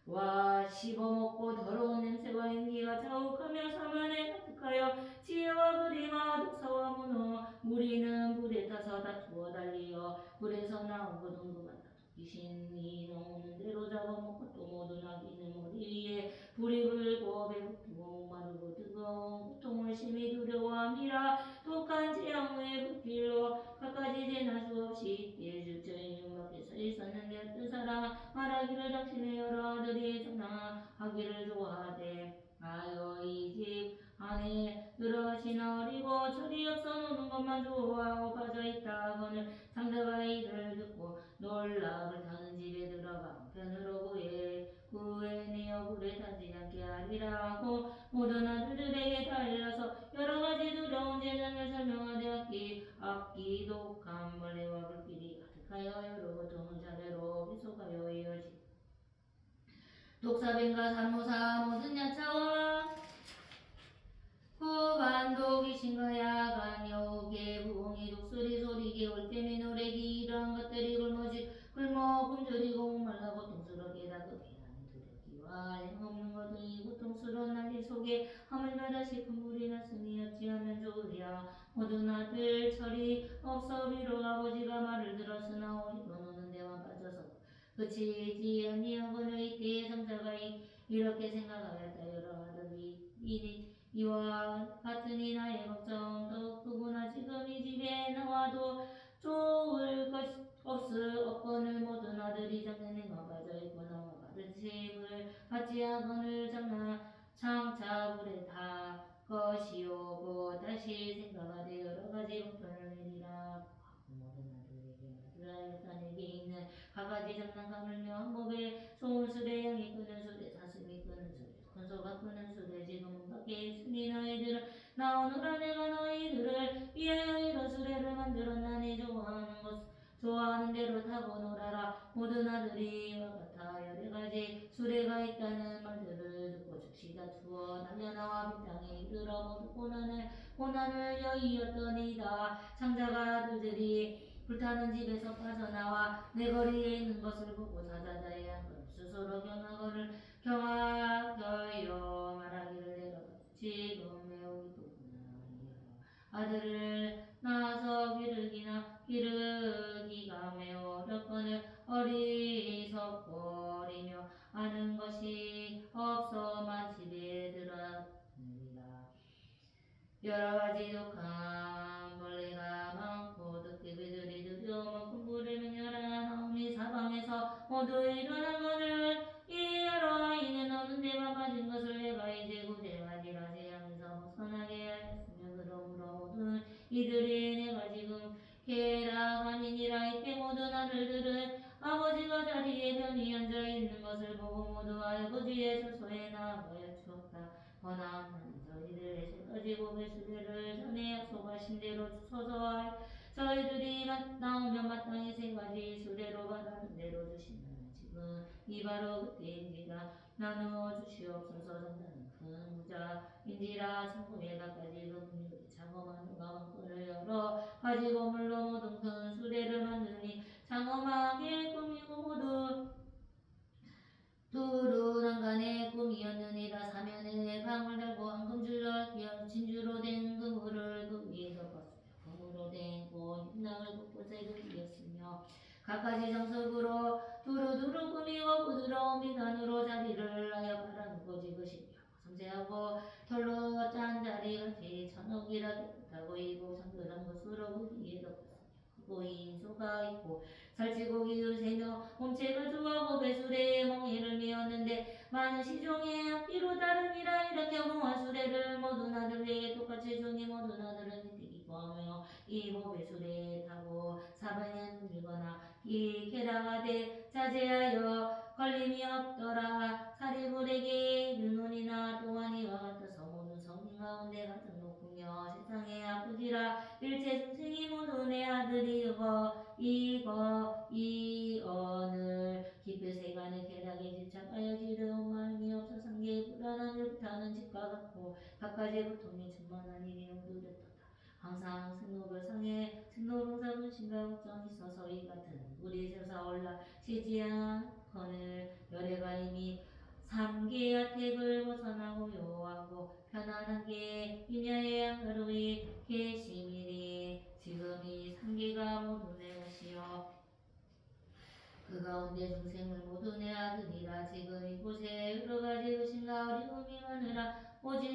와 씹어먹고 더러운 냄새와 연기가 자욱하며 사면에 가득하여 지혜와 그림과 독사와 문어 무리는 불에 타서 다투어 달리어 불에서 나온 고등그만 귀신이 나오는 대로 잡아먹고 또 모든 악인의 머리 위에 불이 불고 배고프고 목마르고 뜨거운 고통을 심히 두려워함이라 독한 재앙의 불길로 갖가지 재난 수없이 있기에 주저인 문 밖에서 있었는데 어떤 사람 말하기를 당신의 여러 아들이 장난하기를 좋아하되 아여 이 집 안에 들어가시나 어리고 철이 없어 노는 것만 좋아하고 빠져있다 하거늘 상대가 이를 듣고 놀라 불타는 집에 들어가 편으로 구해내어 불에 타지 않게 하리라 하고 모든 아들들에게 다 일러서 여러 가지 두려운 재난을 설명하되 악기 독한 벌레와 불길이 가득하여 여러 고통을 차례로 계속하여 이어지 독사뱀과 산모사 모든 야차와 후반도 귀신과 야간 여우개 부엉이 독수리 소리개 올빼미 노래기 이러한 것들이 굶어 굶주리고 목말라 고통스럽게 다급해하는 두렵기와 양없는 것들이 고통스러운 난리 속에 하물며 다시 큰 물이 났으니 어찌하면 좋으랴. 모든 아들 철이 없어 비록 아버지가 말을 들었으나 오히려 노는 데만 빠져서 그치지 아니하거늘 이때에 성자가 이렇게 생각하였다. 여러 아들이 이와 같으니 나의 걱정 더욱 크구나. 지금 이 집에 나와도 좋을 것 없거늘 모든 아들이 장년에만 빠져있고 나와 받은 세임을 받지 하거늘 장차 불에 타 것이오고 다시 생각하되 여러 가지 걱정을 내리라. 모든 아들에게 아들하여 내게 있는 가가지 장난감을며 한몸에 좋은 술에 양이 끄는 술에 사슴이 끄는 술에 큰 소가 끄는 술에 지금은 밖에 있으니 너희들은 나오노라. 내가 너희들을 위하여 이런 수레를 만들었나니 좋아하는 대로 타고 놀아라. 모든 아들이 이와 같아 여러 가지 수레가 있다는 말들을 듣고 즉시 다투어 날려나와 빈땅에 이르러 모두 고난을 여의었더니이다. 장자가 아들들이 불타는 집에서 빠져나와 내 거리에 있는 것을 보고 사자자의 한 걸음 스스로 경악하여 말하기를 내가 지금 매우 기쁘구나. 아들을 낳아서 기르기가 매우 어렵거늘 어리석거리며 아는 것이 없어만 집에 들어느니라. 여러 가지 독한 벌레가 많고 도깨비들이 두려워 큰 불을 맹렬하나 나오니 사방에서 모두 일어나거늘 이 여러 아이는 어느 데만 빠진 것을 내가 이제 구제하리라. 재앙에서 벗어나게 하였으며 그러므로 모든 이들이 내가 지금 계략하니니라. 이때 모든 아들들은 아버지가 자리에 편히 앉아있는 것을 보고 모두 아버지의 처소에 나아가여 주었다. 허나 저희들의 새 가지고 배수대를 전에 약속하신 대로 주소서. 저희들이 나오면 마땅히 세 가지 수레로 바라는 대로 주시면 지금 이 바로 그때인지라. 나누어 주시옵소서. 성자는 큰 부자인지라. 창고에 갖가지 금률이 장엄한 은가방끈을 열어 가지고 물로 모든 큰 수레를 만드니 장엄하게 꾸미고 모두 뚜른 한간의 꿈이었느니라. 사면에 방울 달고 황금줄로 진주로 된 그물을 그 위에 덮었으며 갖가지 정석으로 두루두루 꾸미고 부드러운 비단으로 자리를 하여 바라누고 지그시며 섬세하고 털로 짠 자리같이 천옥이라 깨끗하고 이고 상들한 것으로 그 위에 고인 소가 있고 살치고기 유세며 몸체가 좋아하고 배수레에 멍에를 메었는데 많은 시종의 앞뒤로 다름이라 이렇게 공화수레를 모든 아들에게 똑같이 주니 모든 아들은 기뻐하며 이모 배수레에 타고 사방에 누리거나 이 게다가되 자제하여 걸림이 없더라. 사리불에게 눈온이나 또한이와 같아서 모든 성인 가운데 같은 높으며 세상에 아프지라. 일체 중생이 모두 내 아들이고 이어늘 깊이 세간의 계략에 집착하여 지르온 마음이 없어 상계의 불안한 일부터는 집과 같고 각가지 고통이 충만한 일이 모두됐도다. 항상 승록을 상해 승록응사 분심과 걱정이 있어서 이 같은 우리 세사 올라 쉬지 않거늘 열애가 이미 삼계의 택을 벗어나고 요하고 편안한 게 이녀의 양가로이 계시미니 지금이 삼계가 모두 내 것이요 그 가운데 중생을 모두 내 아들이라. 지금 이곳에 여러가지 의심과 어려움이 많으라. 오직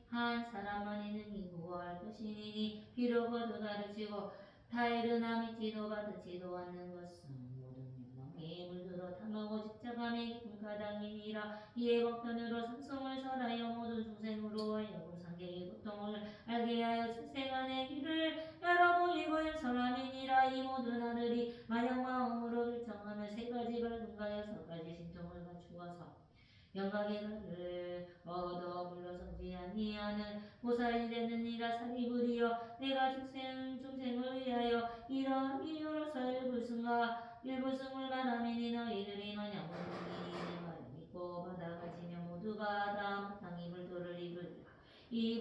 한 사람만 있는 이 구할 것이니 비록 얻어 가르치고 타이르나 믿지도 받지도 않는 것은 모든 명망에 물들어 탐하고 집착함에 깊은 가당이니라. 이에 법편으로 삼성을 설하여 모든 중생으로 하여 상계의 고통을 알게 하여 출생안의 길을 열어 보이고 일설함이니라. 이 모든 아들이 만약 마음으로 결정하며 세 가지 밝음과 여섯 가지 신통을 갖추어서 영광의 가를 얻어 물러서지 아니하는 보살이 되느니라. 사리불이여 내가 중생을 위하여 이러한 이유로서 일불승을 말하미니 너희들이 만약 모든이 내 말을 믿고 받아가지며 모두가 다 마땅히 물도를 이루리라. 이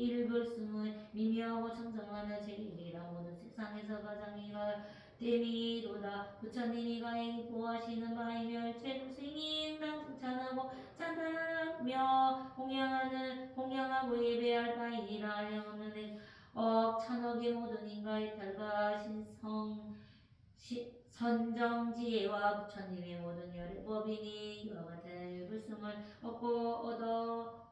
일불승은 미묘하고 청정하며 제일이라. 모든 세상에서 가장 됨이로다. 부처님이 가히 보하시는 바이며 일체 중생이 인당 칭찬하고 찬탄하며 공양하고 예배할 바이니라. 한량없는 천억의 모든 인가의 탈과 선정지혜와 부처님의 모든 열애법이니 이와 같은 일불승을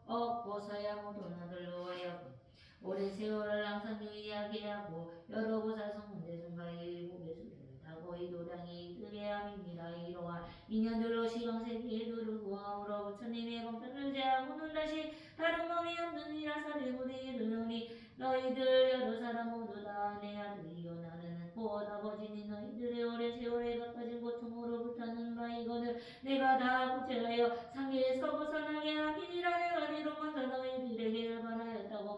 얻고서야 모든 아들로 하여 오랜 세월을 항상 유의하게 하고 여러 보살 성문대중과의 일곱의 수레를 타고 이 도량이 이들의 암이니라. 이러한 인연들로 시방세계에 두루구함으로 부처님의 공편을 제하고는 다시 다른 법이 없느니라. 사리불에 이르노니 너희들 여러 사람 모두 다 내 아들이요 나는 곧 아버지니 너희들의 오랜 세월에 갖가진 고통으로 불타는 바이거늘 내가 다 구제하여 상계에서 벗어나게 함이니라. 내가 비록 먼저 너희들에게 열반하였다고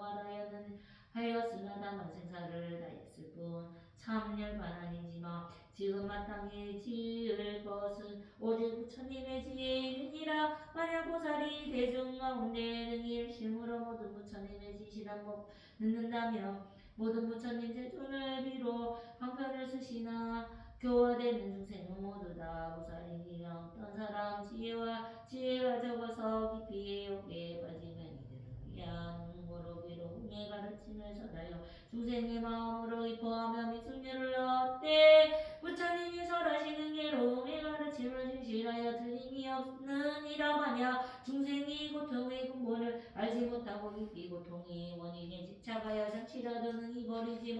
하였으나 다만 생사를 다했을 뿐 참 열반 아니지만 지금 마땅히 지을 것은 오직 부처님의 지혜이니라. 만약 보살이 대중 가운데 능히 일심으로 모든 부처님의 지시란 법 듣는다면 모든 부처님 세존을 비로 방편을 쓰시나 교화되는 중생은 모두 다 보살이니라. 어떤 사람 지혜가 적어서 깊이 욕에 빠지면 이들은 양으로 비로 공에 가르침을 설하여 중생의 마음으로 기뻐하며 미승률을 얻되 부처님이 설하시는 괴로움의 가르침을 진실하여 틀림이 없느니라. 만약 중생이 고통의 근본을 알지 못하고 깊이 고통의 원인에 집착하여 잠시라도 능히 버리지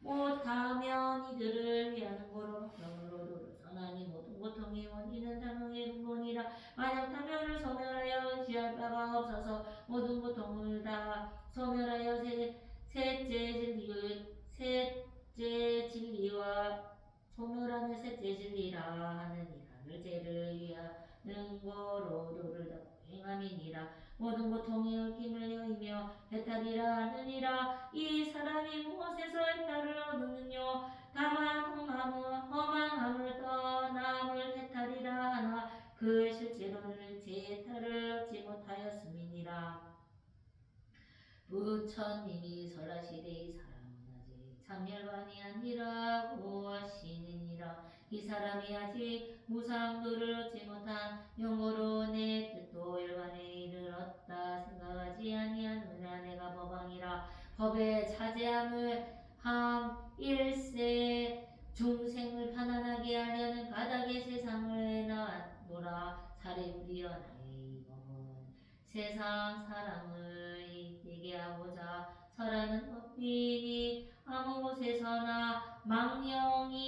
못하면 이들을 위하는 고로 병으로 선하니 모든 고통의 원인은 탐욕의 근본이라. 만약 탐욕을 소멸하여 의지할 바가 없어서 모든 고통을 다 소멸하여 셋째 진리와 소멸하는 셋째 진리라 하는 이를 죄를 위하는 거로 도를 닦고 행함이니라. 모든 고통의 얽힘을 여이며 해탈이라 하느니라. 이 사람이 무엇에서 해탈을 얻느뇨? 다만 허망함을 떠남을 해탈이라 하나 그 실제로는 제 해탈을 얻지 못하였음이니라. 부처님이 설하시되 이 사람은 아직 참열반이 아니라고 하시느니라. 이 사람이 아직 무상도를 얻지 못한 영고로 내 뜻도 열반에 이르렀다 생각하지 아니하느냐. 내가 법왕이라 법의 자제함을 함 일세 한 사람을 있게 하고자 설하는 법이니 아무 곳에서나 망령이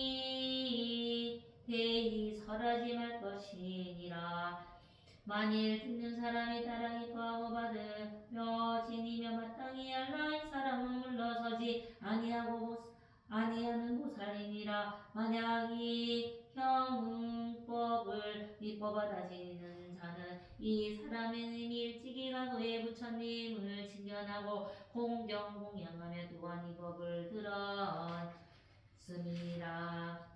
대이 설하지 말 것이니라. 만일 듣는 사람이 따라 기뻐하고 받으며 지니며 마땅히 할라 이 사람은 물러서지 아니하는 보살이니라. 만약 이 형응법을 믿고받아 지니는 자는 이 사람은 이미 일찍이 과거에 부처님을 칭견하고 공경 공양하며 또한 이 법을 들었음이라.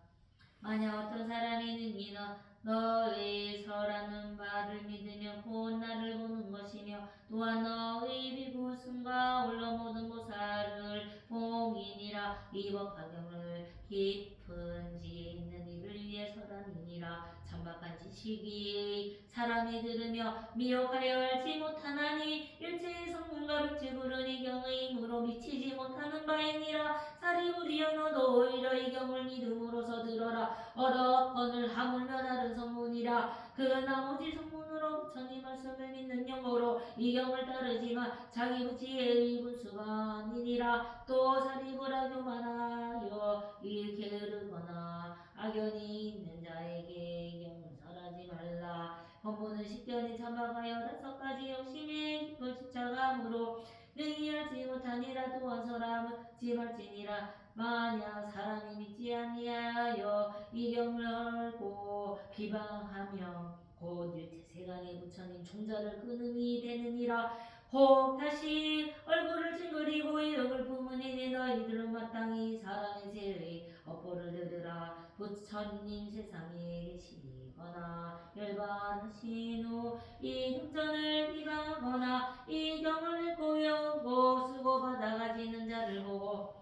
만약 어떤 사람이 능히 너의 설하는 바를 믿으며 곧 나를 보는 것이며 또한 너의 비구승과 홀로 모든 보살을 봉인이라. 이 법화경을 깊은 지혜 있는 이를 위해 설하니라. 천박한 지식이 사람이 들으며 미혹하여 알지 못하나니 일체의 성문과 백지 부른 이 경의 힘으로 미치지 못하는 바이니라. 사리부리여 너도 오히려 이 경을 믿음으로써 들어라. 얻었건을 하물며 다른 성문이라. 그는 나머지 성문으로 부처님 말씀을 믿는 영어로 이 경을 따르지만 자기 부지의 분수가 아니니라. 또 사리부라 교만하여 이 게으르거나 악연이 있는 자에게 이 경을 설하지 말라. 법문은 식견이 천박하여 5가지 욕심에 깊은 집착함으로 능히 알지 못하니라. 또한 설하지 말지니라. 만약 사람이 믿지 아니하여 이 경을 헐고 비방하며 곧 일체세간의 부처님 총자를 끊음이 되느니라. 혹 다시 얼굴을 찡그리고 이력을 품으니 너희들은 마땅히 사람의 죄의 업보를 들으라. 부처님 세상에 계시거나 열반하신 후 이 경전을 비방하거나 이 경을 읽고 외우고 쓰고 받아가지는 자를 보고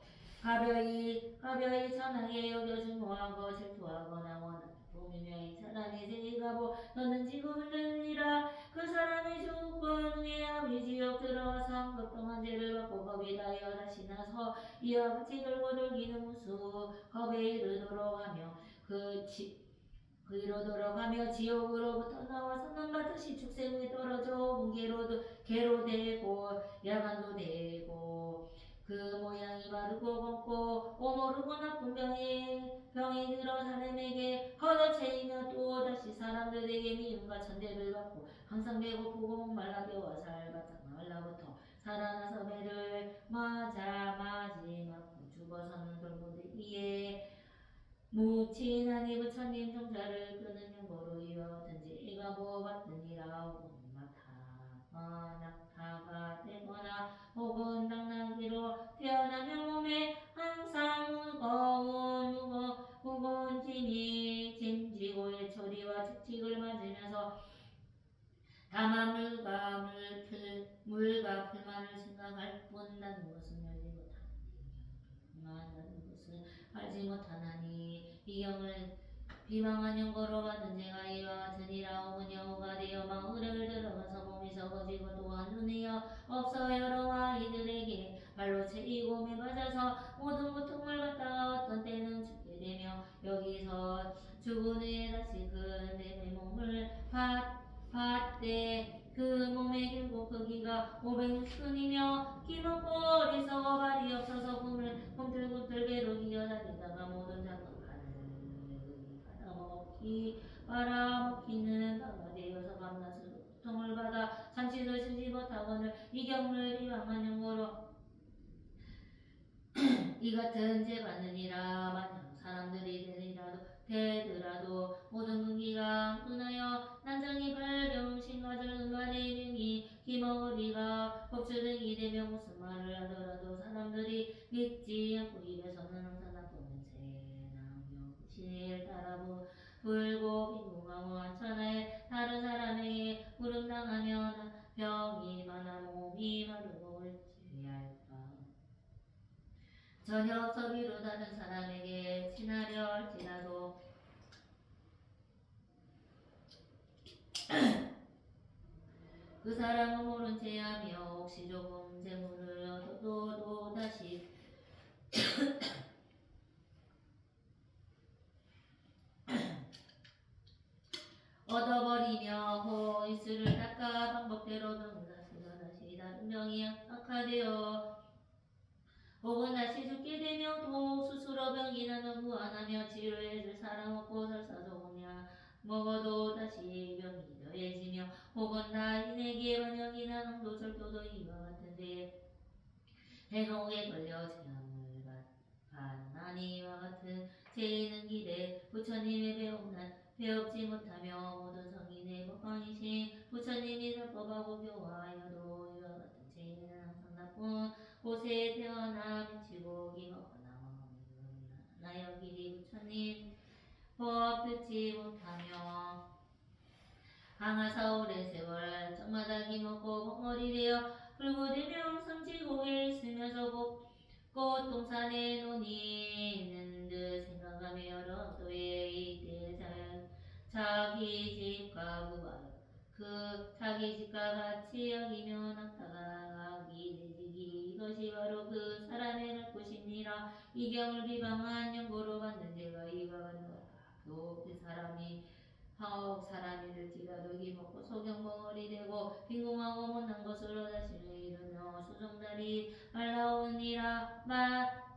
가벼이 천하게 여겨 증오하고 질투하거나 원하는 보이며 이 사람의 죄가 뭐 너는 지금은 되느니라. 그 사람이 죽은 후에 아비 지옥 들어와서 한것 동안 죄를 받고 겁이 다하여 다시 나서 이와 같이 돌고 돌기는 무수 겁에 이르도록 하며 이로도록 하며 지옥으로부터 나와서는 반드시 축생에 떨어져 온 개로 되고 야간도 되고 그 모양이 마르고 검고 오모르고 나쁜 병이 들어 사람에게 헛어채이며 또 다시 사람들에게 미움과 천대를 받고 항상 배고프고 목말라 겨워 살바탕 말라부터 살아나서 배를 맞아 맞고 죽어서는 돌무더기에 무친하니 부처님 종자를 끄는 연고로 이와 같은지 이가 보았더니라. 혹은 낙타가 되거나 혹은 당나귀로 태어나며 몸에 항상 무거운 짐이 짐지고 일처리와 직직을 맞으면서 다만 물과 풀만을 생각할 뿐다는 것은 알지 못하나니. 이 경을 비방한 연고로 받은 죄가 이와 같으니라. 혹은 여우가 되어 마을을 들어가서 몸이 썩어지고 또한 눈이 없어 여러 아이들에게 발로 채이고 매맞아서 모든 고통을 받다가 어떤 때는 죽게 되며 여기서 죽은 후에 다시 그 내 몸을 받되 그 몸의 길고 크기가 560근이며 기먹고 어리석어 발이 없어서 꿈틀꿈틀 배로 기어다니다가 모든 장갑판을 빨아먹히는 바가 되어서 밤낮으로 고통을 받아 잠시도 쉬지 못하거늘 이 경을 비방한 연고로 이 같은 죄 받느니라. 만약 사람들이 되더라도 모든 근기가 끊어여 난장이 발병 신가절 음반의 병이 기머리가 법주등이 되며 무슨 말을 하더라도 사람들이 믿지 않고 입에서는 항상 나쁜 냄새 나며 신을 따라 불고 빈궁하고 한천하에 다른 사람에게 부름당하며 병이 많아 몸이 마르고 일지할까. 저녁 서비로 다른 사람에게 친하려 할지라도 그 사람은 모른 체하며 혹시 조금 재물을 얻어도 다시 얻어버리며 입술을 닦아 방법대로 다시 병자가 되어 혹은 다시 죽게 되며 또 스스로 병이 나면 구안하며 치료해줄 사람 없고 설사소냐 먹어도 다시 병이 더해지며 혹은 나인에게 번역이 나는 도철도도 이와 같은데 해공에 걸려 재앙을 받나니 이와 같은 죄인은 길에 부처님의 배웁지 못하며 모든 성인의 법관이신 부처님이 설법하고 교화하여도 이와 같은 죄인은 항상 나쁜 곳에 태어나 미치고 기먹거나 마음이 나여 길이 부처님 법 듣지 못하며 항아사 오랜 세월 정마다 기먹고 먹머리 되어 불구되며 성지고에 있으면서 꽃동산에 논이 있는 듯 생각하며 여러 도에 이때 자기 집과 자기 집과 같이 여기며 낙타가기 내지기 이것이 바로 그 사람의 것이니라. 이 경을 비방한 연고로 받는 죄가 이와 같노라. 또 그 사람이 사람이 될지라도 기먹고 소경벙어리 되고 빈궁하고 못난 것으로 자신을 이르며 수종다리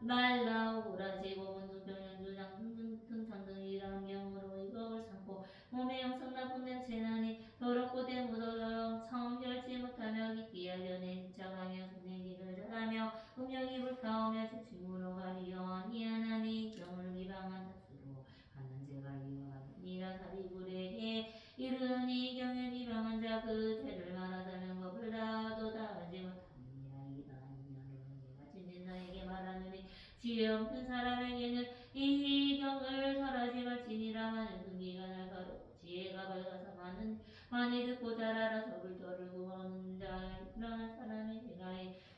말라오고라지고 문둥병연주장 등등등등이란 경우로 이것을 삼고 몸에 영성 나쁜 냄새나니 더럽고 대무도여 성 결지 못하며 기끼하려 내지쳐가며 손내기를 잘하며 음령이 불타오며 지침으로 가리려 미안하니 경을 비방한 탓으로 받는 죄가 이와 같으니라. 사리불에게 이르니 경을 비방한 자 그 죄를 말하자면 법을 다하도 다하지 못하느니라. 이다 아니면 내가 진진 너에게 말하느니 지혜 없는 사람에게는 이 경을 설하지 말지니라. 많은 근기가 날카롭고 지혜가 밝아서 많이 듣고 잘 알아서 불도를 구하는 자 이러한 사람에게가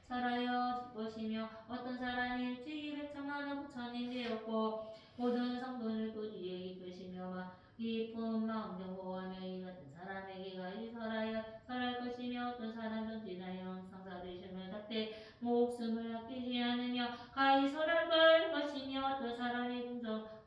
살아여 줄 것이며 어떤 사람이 일찍이 백천만원 부처님 되었고 모든 성도를 꾸리에 이끄시며 깊은 마음 경고하며 이 같은 사람에게가 설할 것이며 어떤 사람은 지나여 상사되심을 닥대 목숨을 아끼지 않으며 가히 설할 것이며 어떤 사람이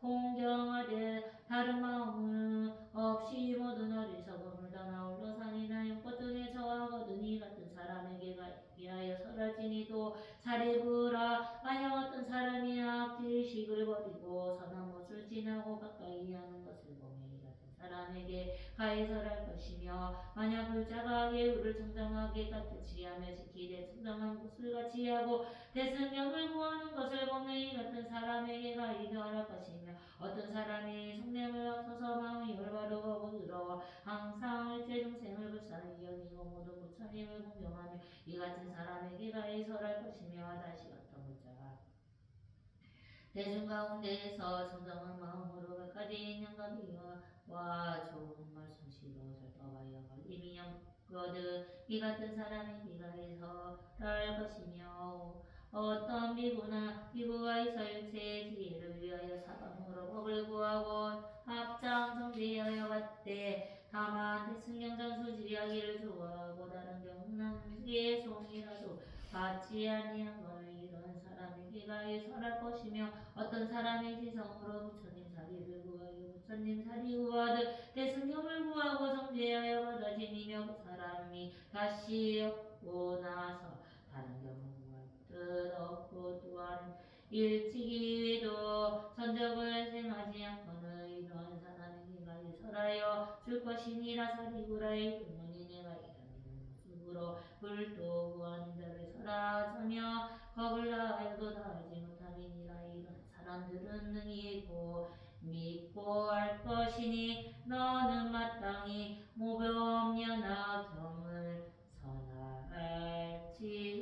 공경하되 다른 마음은 없이 모든 어리석음을 떠나올러 산이나 연꽃 등에 처하거든. 이 같은 사람에게가 위하여 설할지니도 사리부라. 만약 어떤 사람이 악지식을 버리고 선한 것을 지나고 가까이 하는 것을 보며 이 같은 사람에게 가히 설할 것이며 만약 불자가 예우를 청정하게 같이 하며 지키되 청정한 것을 같이 하고 대승경을 구하는 것을 보며 이 같은 사람에게 가히 설할 것이며 어떤 사람이 성냄을 앞서서 마음이 올바르고 부드러워 항상 일체 중생을 불쌍히 여기고 모든 부처님을 공경하며 이 같은 사람에게 가히 설할 것이며 다시 어떤 불자가 대중 가운데에서 정정한 마음으로 백가지 인연과 비유와 좋은 말솜씨로 설법하여 걸림이 없거든. 이 같은 사람에게 가히 설할 것이며 어떤 비구가 있어 일체의 지혜를 위하여 사방으로 법을 구하고 합장 정지하여 갔대. 다만 대승경전 수지하기를 좋아하고 다른 경우는 수의 송이라도 받지 아니한 것을 이런 사람에게 가히 설할 것이며 어떤 사람이 지성으로 부처님 사리를 구하여 부처님 사리 구하듯 대승경을 구하고 정지하여 받아 지니며 그 사람이 다시 얻고 나서 다른 경우 뜻 없고 또한 일찍이도 전적을 생하지 않거늘 이러한 사람에게 가히 설하여 줄 것이니라. 사리구라의 근원이 내가 이런 모습으로 불도 구하는 자를 설하자며 겁을 다하여도 다하지 못함이니라. 이런 사람들은 능히 믿고 할 것이니 너는 마땅히 모범연하 경을 선할지리라.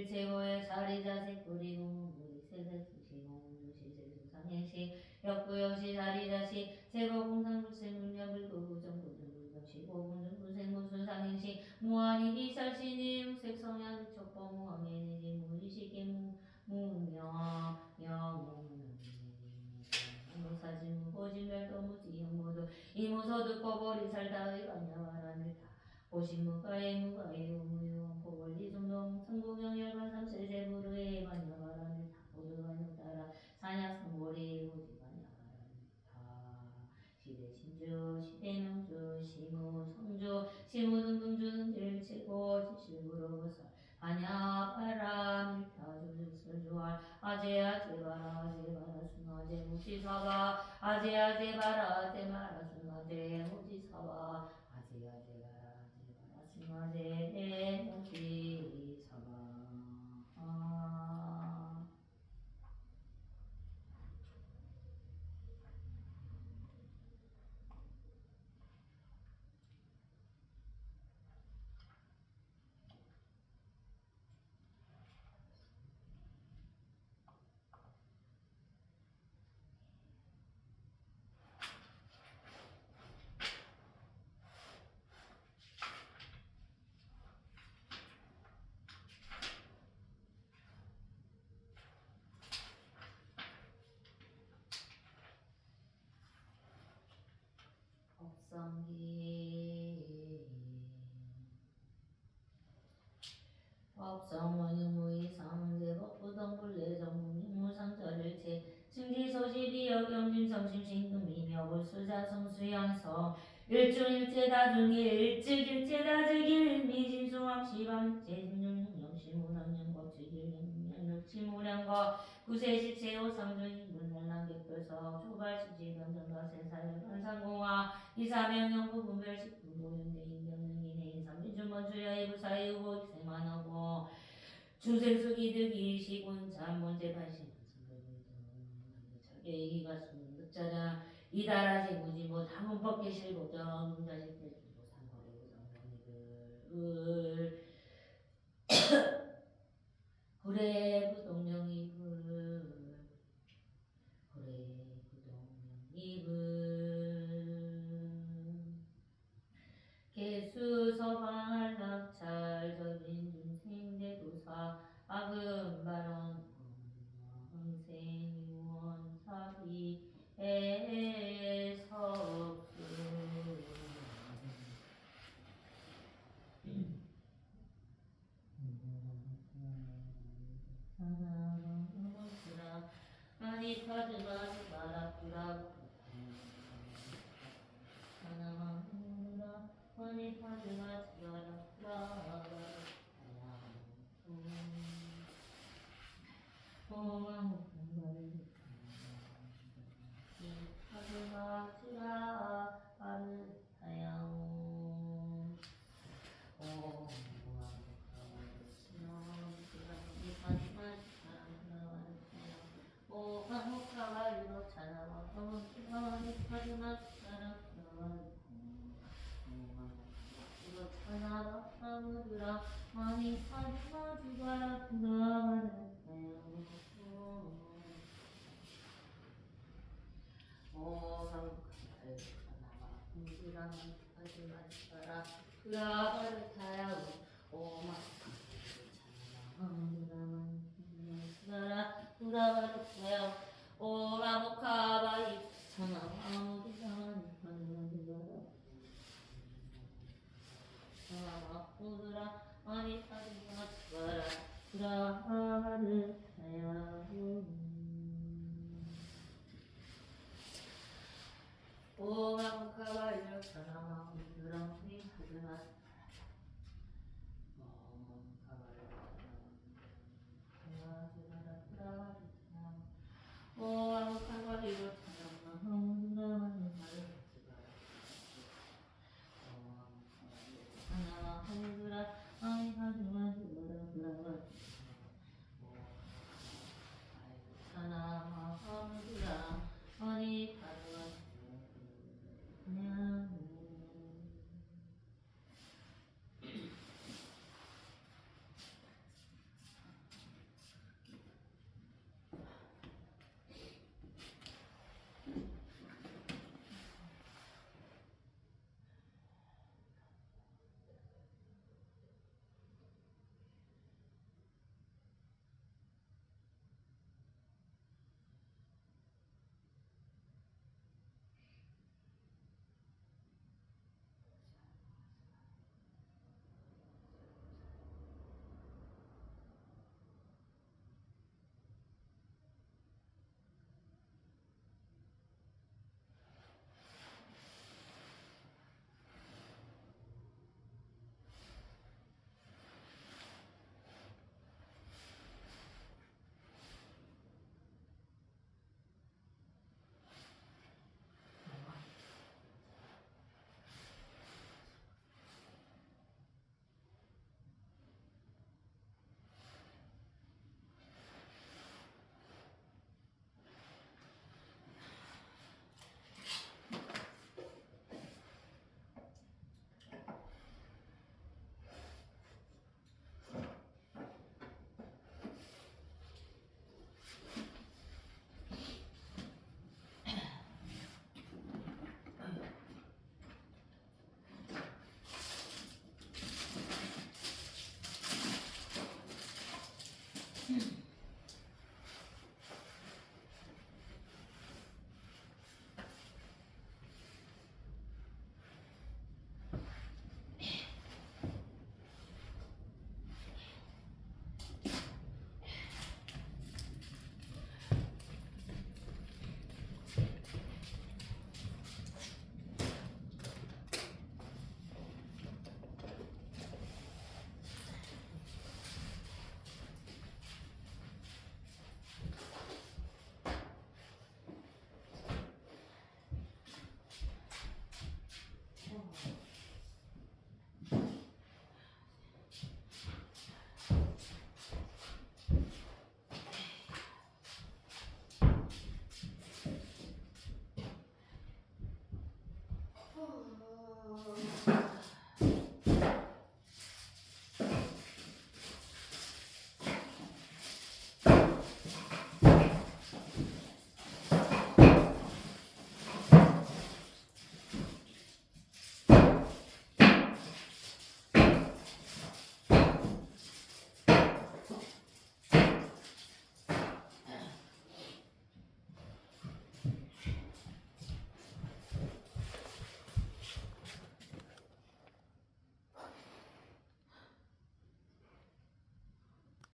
일체고의 자리자식 그리고 무리 세세수시고 무시세수상행시 역구역시 자리자식 세거공상불세 물려불구구정구정불정시고 군중구생무수상행시 무한이 비살신이 우색성향 척법무왕해내지 무의식의 무명 무사진무 보진멸도무지형무도 이무서득 거버리 살다의 관야와라늘다 보신무가의 무가의 우무유원 포벌리 중동 성구경열관 삼세제부르의 관야와라늘다 보두관역 따라 산약성고리 보지관야와라늘다 시대신주 시대명주 시무성주 시무등등주등질 최고 지실부로부서 반야바라밀타주술주할 아제아제바라 아제바라 숭아제 무지사바 아제아제바라 아제바라 숭아제 무지사바 아제아제바라 아제바라 숭아제 무지사바 법성원유무이상제법부동불례정무무상절일체 승지소지비역영진성심신금이묘불수자성수양성 일중일체다중일 일찍일체다즉일 미진수왕시방 제진율영시무당연법칙일영치무량과 구세십세호상중인문날랑객별서 초발시지병전가센사열관상공화 이사명영구분별식분고윤대인병능인해인삼민준먼주야이부사이우보익생만하고 중생수기득이 시군참 문제반신 자기가 순득자라 이다라지 무지모 당문법계실보정 중자식대중보 상거래부정령이글 구례부동령이글 개수서방할낙찰 저진중생대도사 악음발언 응생유원 사비에서 아니 파드마지 마라쿠라 하나마누라 아니 파드마지 마라쿠라 파드마지라 아르타야오 오마무카와 유로차나와 오마무카와니 파드마스카라 유로차나와 아무드라 마니 파드마지바라 구라마는 오마무카와 유로차나와 아무드라 파드마지바라 구라마르타야오 오마무카와 구라마르타야오 오마무카와 유로차나와 아무드라 아니 파드마지바라 구라마르타야오 오마무카와 유로차나와 아무드라 아니 파드마지바라 음.